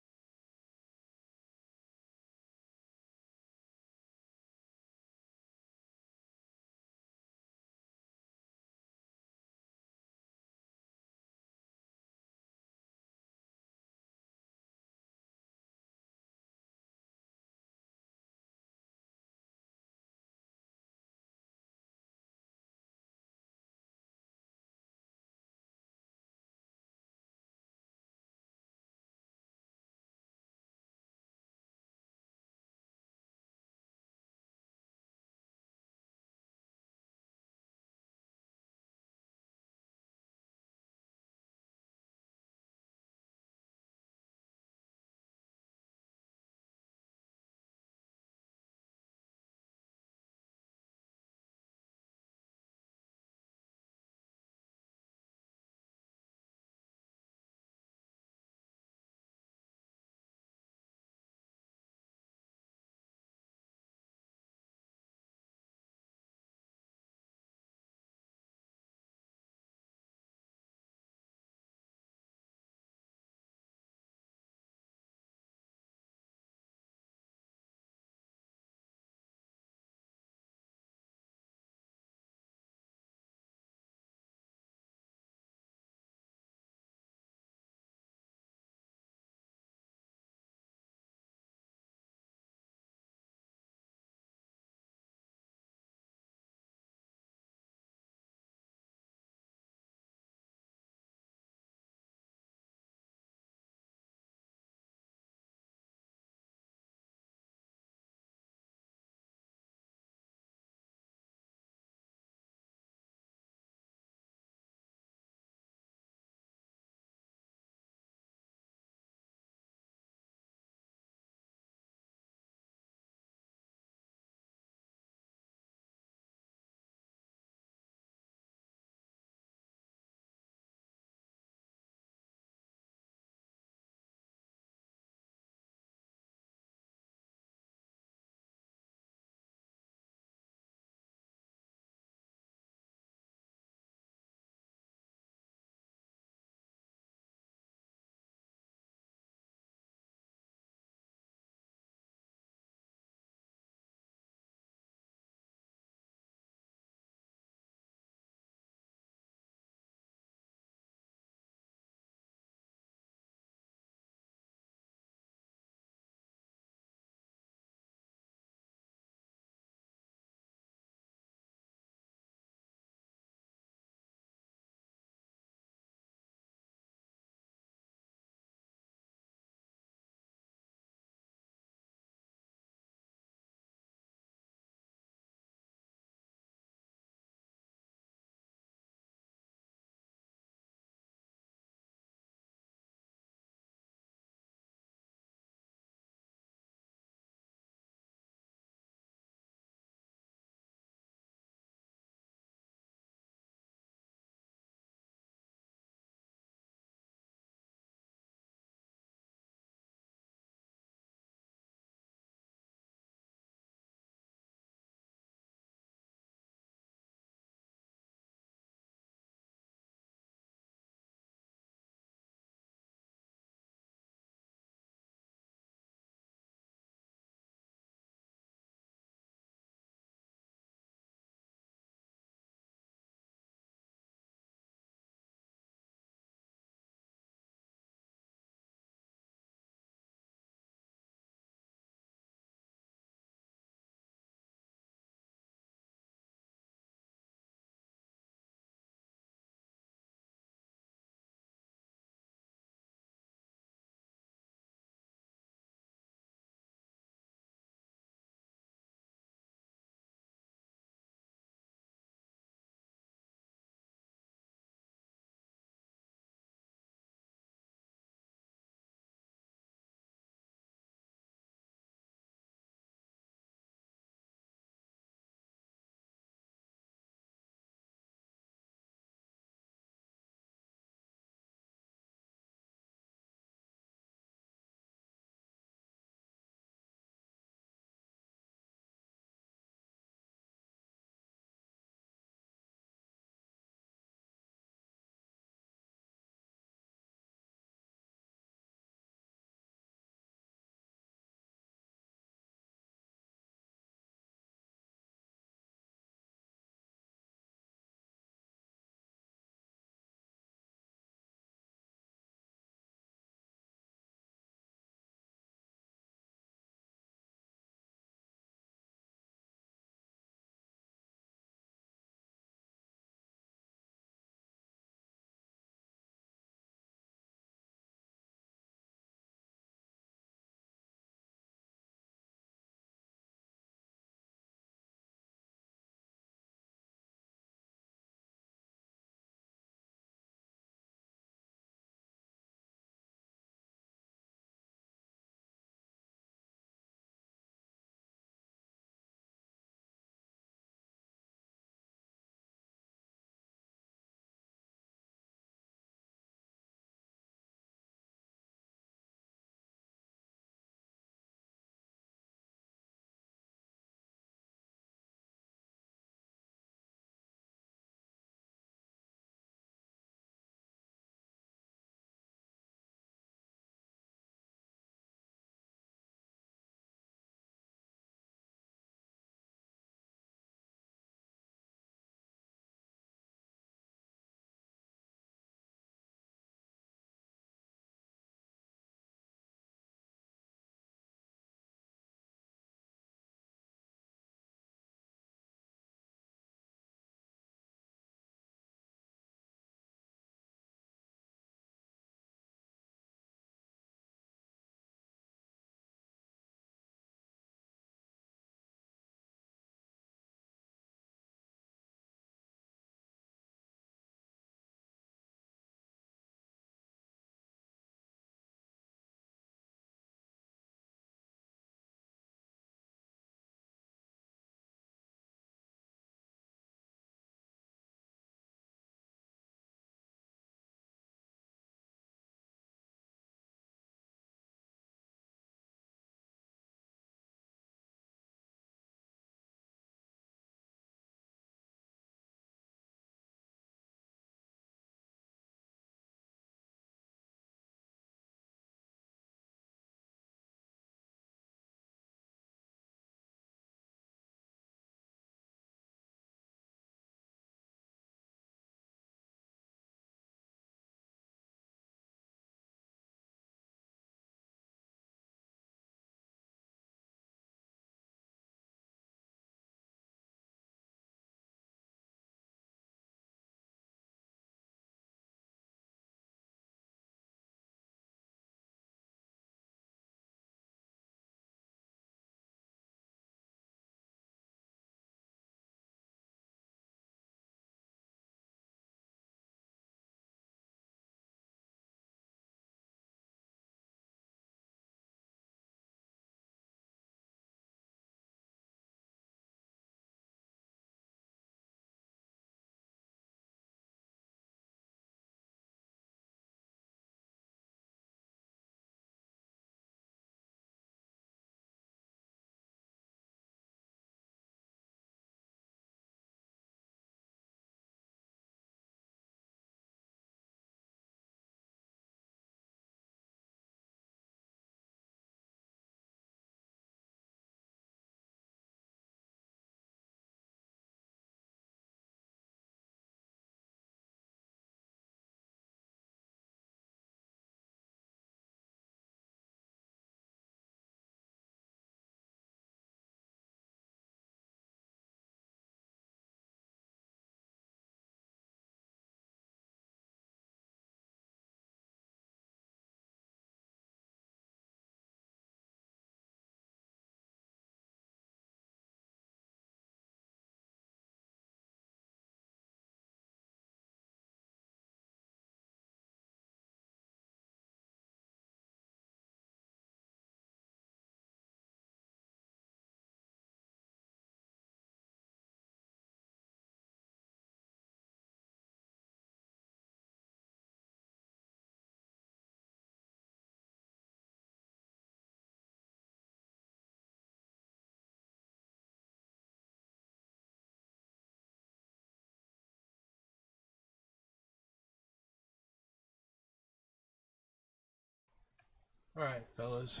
Alright, fellas.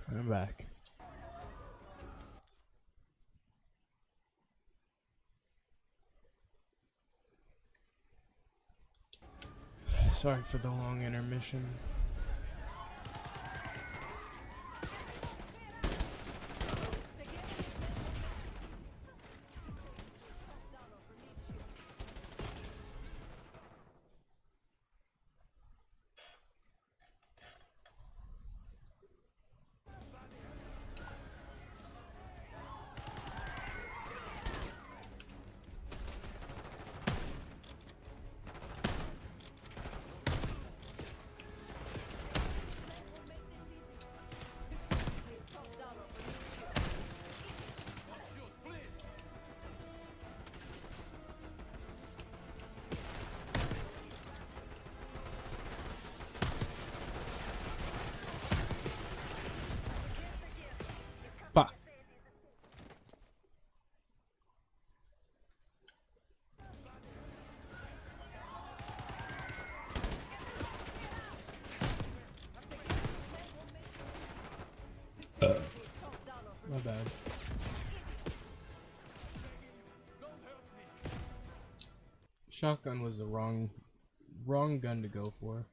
I'm back. Sorry for the long intermission. Fuck. My bad. Shotgun was the wrong gun to go for.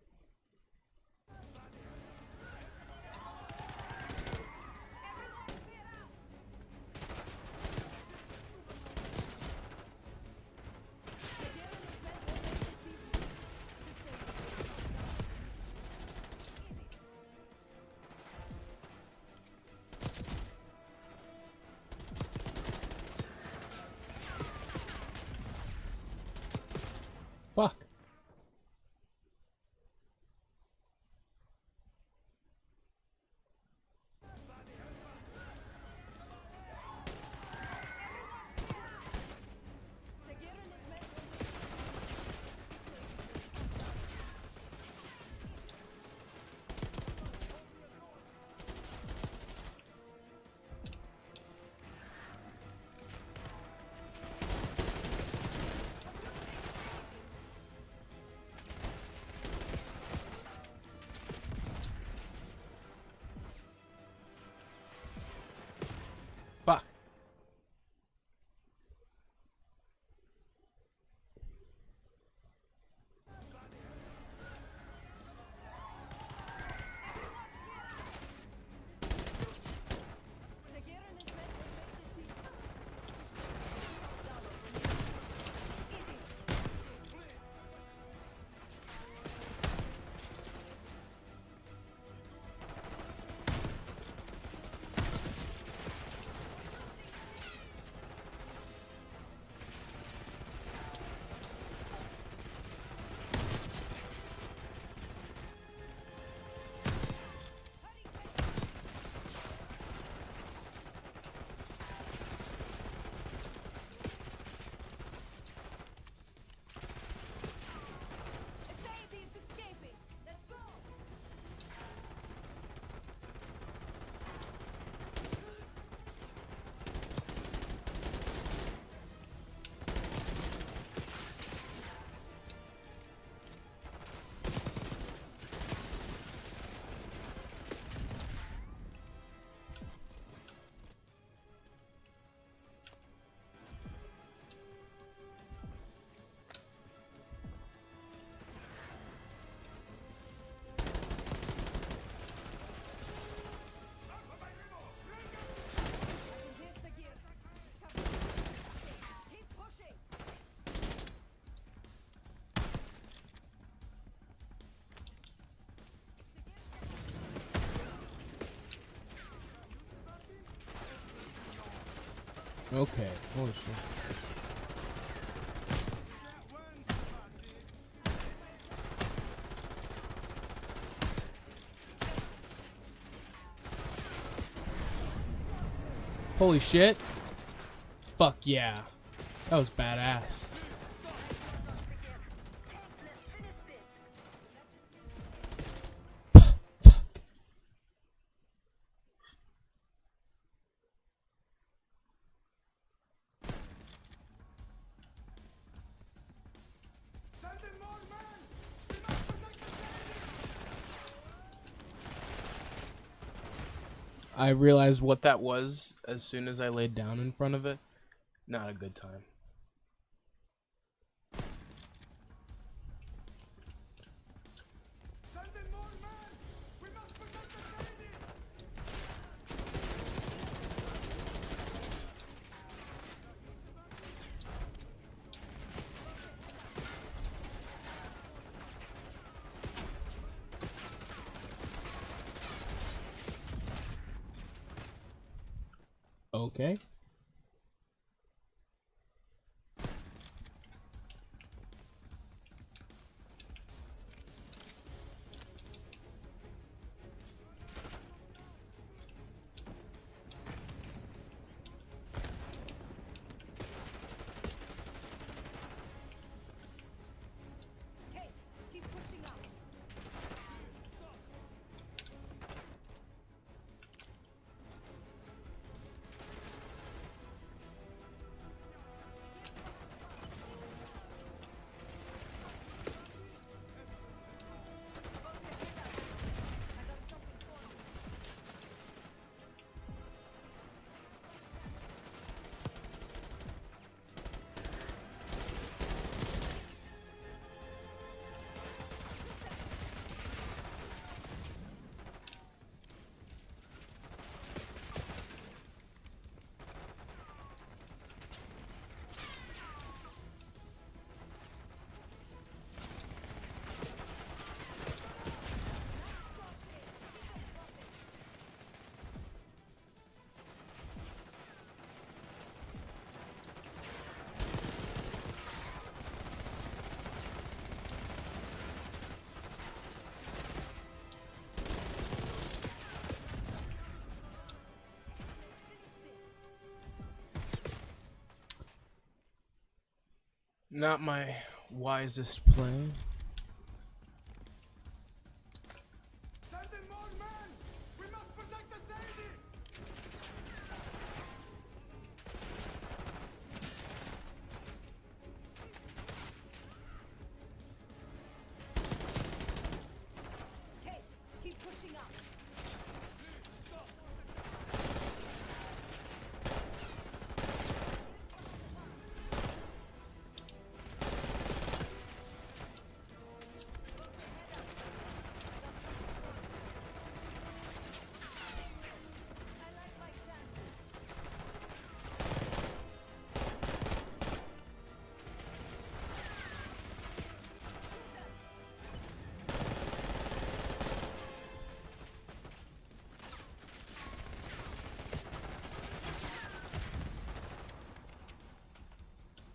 Fuck. Fuck. Okay, holy shit. Holy shit. Fuck yeah. That was badass. I realized what that was as soon as I laid down in front of it. Not a good time. Send in more men! We must protect the city! Okay. Case, keep pushing up. Not my wisest play. Send in more men! We must protect the city! Case, keep pushing up.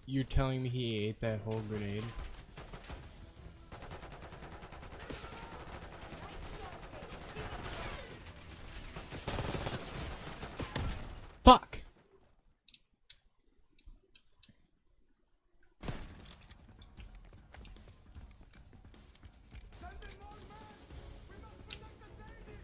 You're telling me he ate that whole grenade? Fuck! Send in more men! We must protect the city!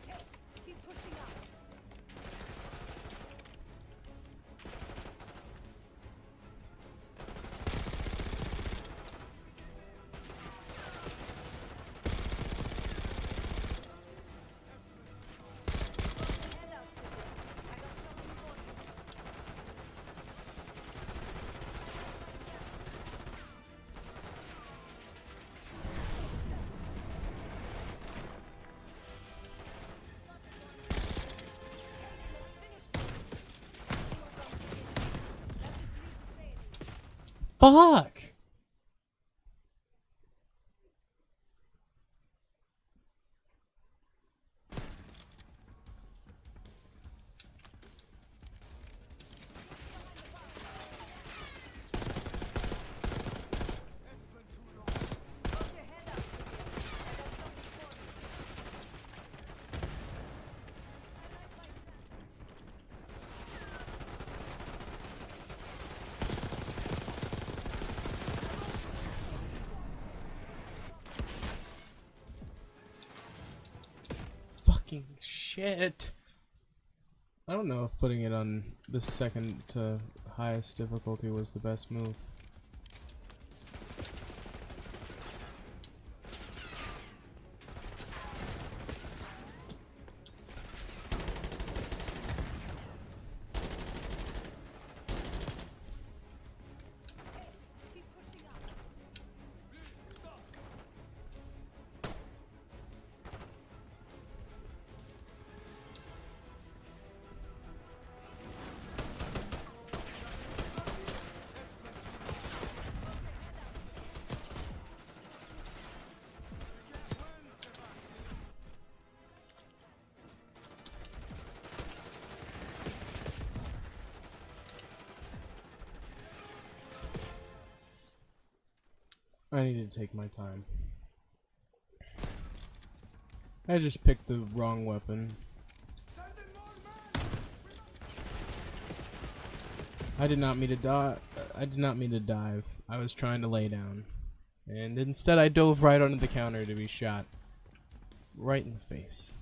Case, keep pushing up. Head out, civilian. I got something for you. Fuck! Fucking shit. I don't know if putting it on the second to highest difficulty was the best move. I need to take my time. I just picked the wrong weapon. I did not mean to dive. I was trying to lay down. And instead I dove right onto the counter to be shot. Right in the face.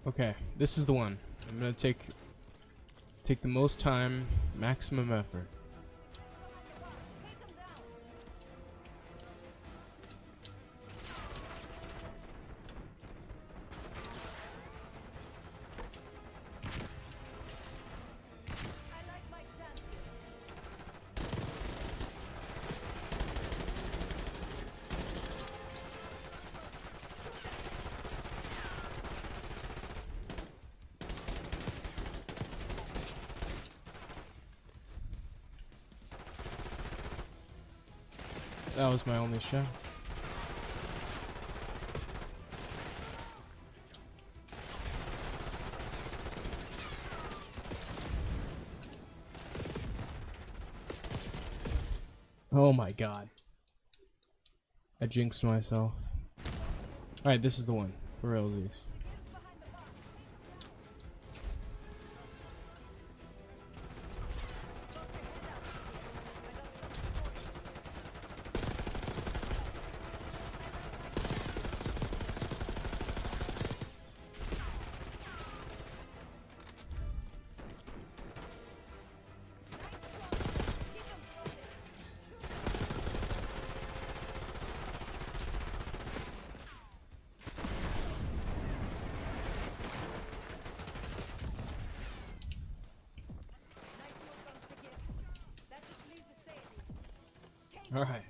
Okay, this is the one. I'm gonna take the most time, maximum effort. That was my only shot. Oh my god. I jinxed myself. Alright, this is the one. For realsies. All right.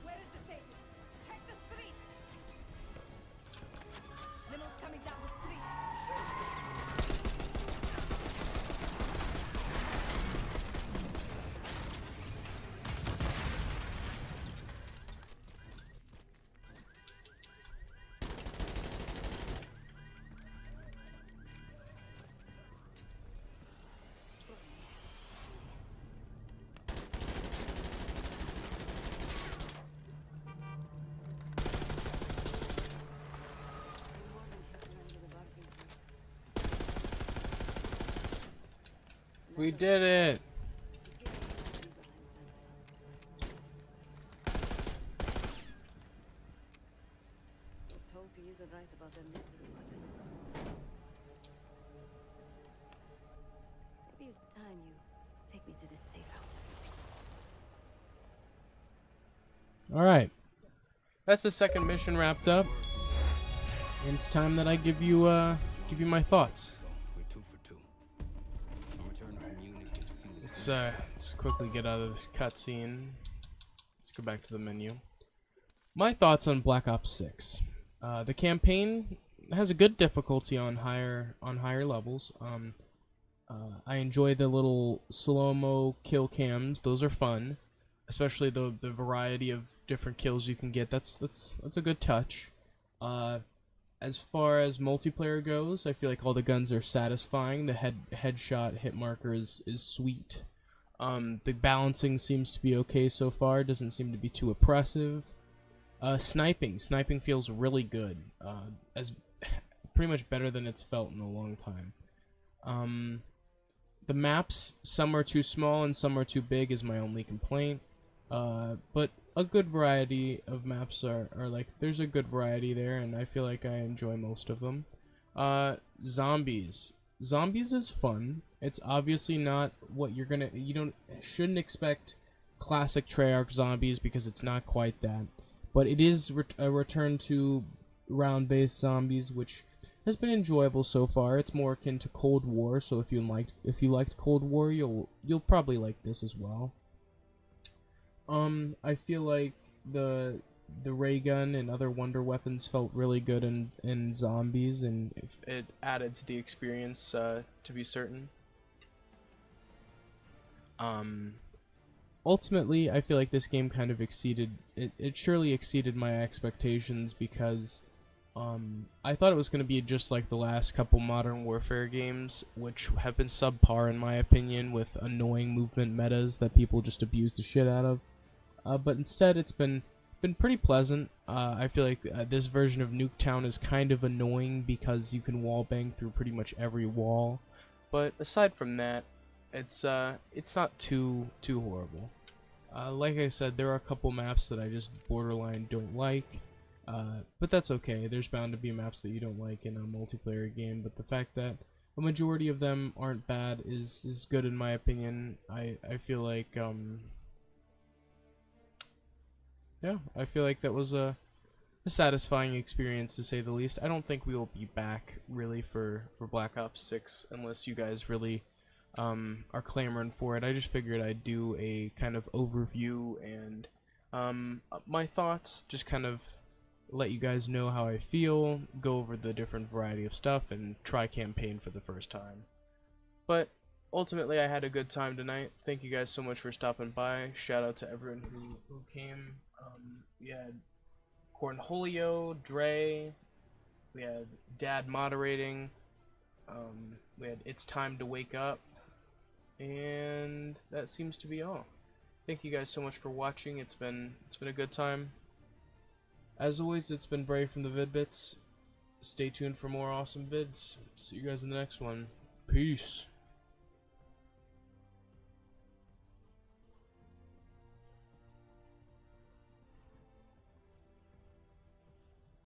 Where is the Satan? Check the street. Limo's coming down the street. We did it. Let's hope he isn't right about that mystery weapon. Maybe it's time you take me to this safe house of yours. All right. That's the second mission wrapped up. And it's time that I give you my thoughts. We're 2 for 2. I'm returning from Munich. Let's quickly get out of this cutscene. Let's go back to the menu. My thoughts on Black Ops 6. The campaign has a good difficulty on higher levels. I enjoy the little slow-mo kill cams. Those are fun, especially the variety of different kills you can get. That's a good touch. As far as multiplayer goes, I feel like all the guns are satisfying. The headshot hit marker is sweet. The balancing seems to be okay so far. Doesn't seem to be too oppressive. Sniping feels really good. As pretty much better than it's felt in a long time. The maps, some are too small and some are too big, is my only complaint. But a good variety of maps are like, there's a good variety there, and I feel like I enjoy most of them. Zombies is fun. It's obviously not what you shouldn't expect classic Treyarch zombies, because it's not quite that. But it is a return to round-based zombies, which has been enjoyable so far. It's more akin to Cold War, so if you liked Cold War, you'll probably like this as well. I feel like the ray gun and other wonder weapons felt really good in zombies, and it added to the experience, to be certain. Ultimately, I feel like this game kind of it surely exceeded my expectations, because I thought it was going to be just like the last couple Modern Warfare games, which have been subpar in my opinion, with annoying movement metas that people just abuse the shit out of. But instead, it's been pretty pleasant. I feel like this version of Nuketown is kind of annoying because you can wallbang through pretty much every wall. But aside from that, it's not too horrible. Like I said, there are a couple maps that I just borderline don't like. But that's okay. There's bound to be maps that you don't like in a multiplayer game. But the fact that a majority of them aren't bad is good in my opinion. I feel like yeah, I feel like that was a satisfying experience, to say the least. I don't think we will be back really for Black Ops 6 unless you guys really are clamoring for it. I just figured I'd do a kind of overview and my thoughts, just kind of let you guys know how I feel, go over the different variety of stuff, and try campaign for the first time. But ultimately, I had a good time tonight. Thank you guys so much for stopping by. Shout out to everyone who came. We had Cornholio, Dre, we had Dad moderating, we had It's Time to Wake Up, and that seems to be all. Thank you guys so much for watching. It's been a good time. As always, it's been Bray from the Vid-Bits. Stay tuned for more awesome vids. See you guys in the next one. Peace.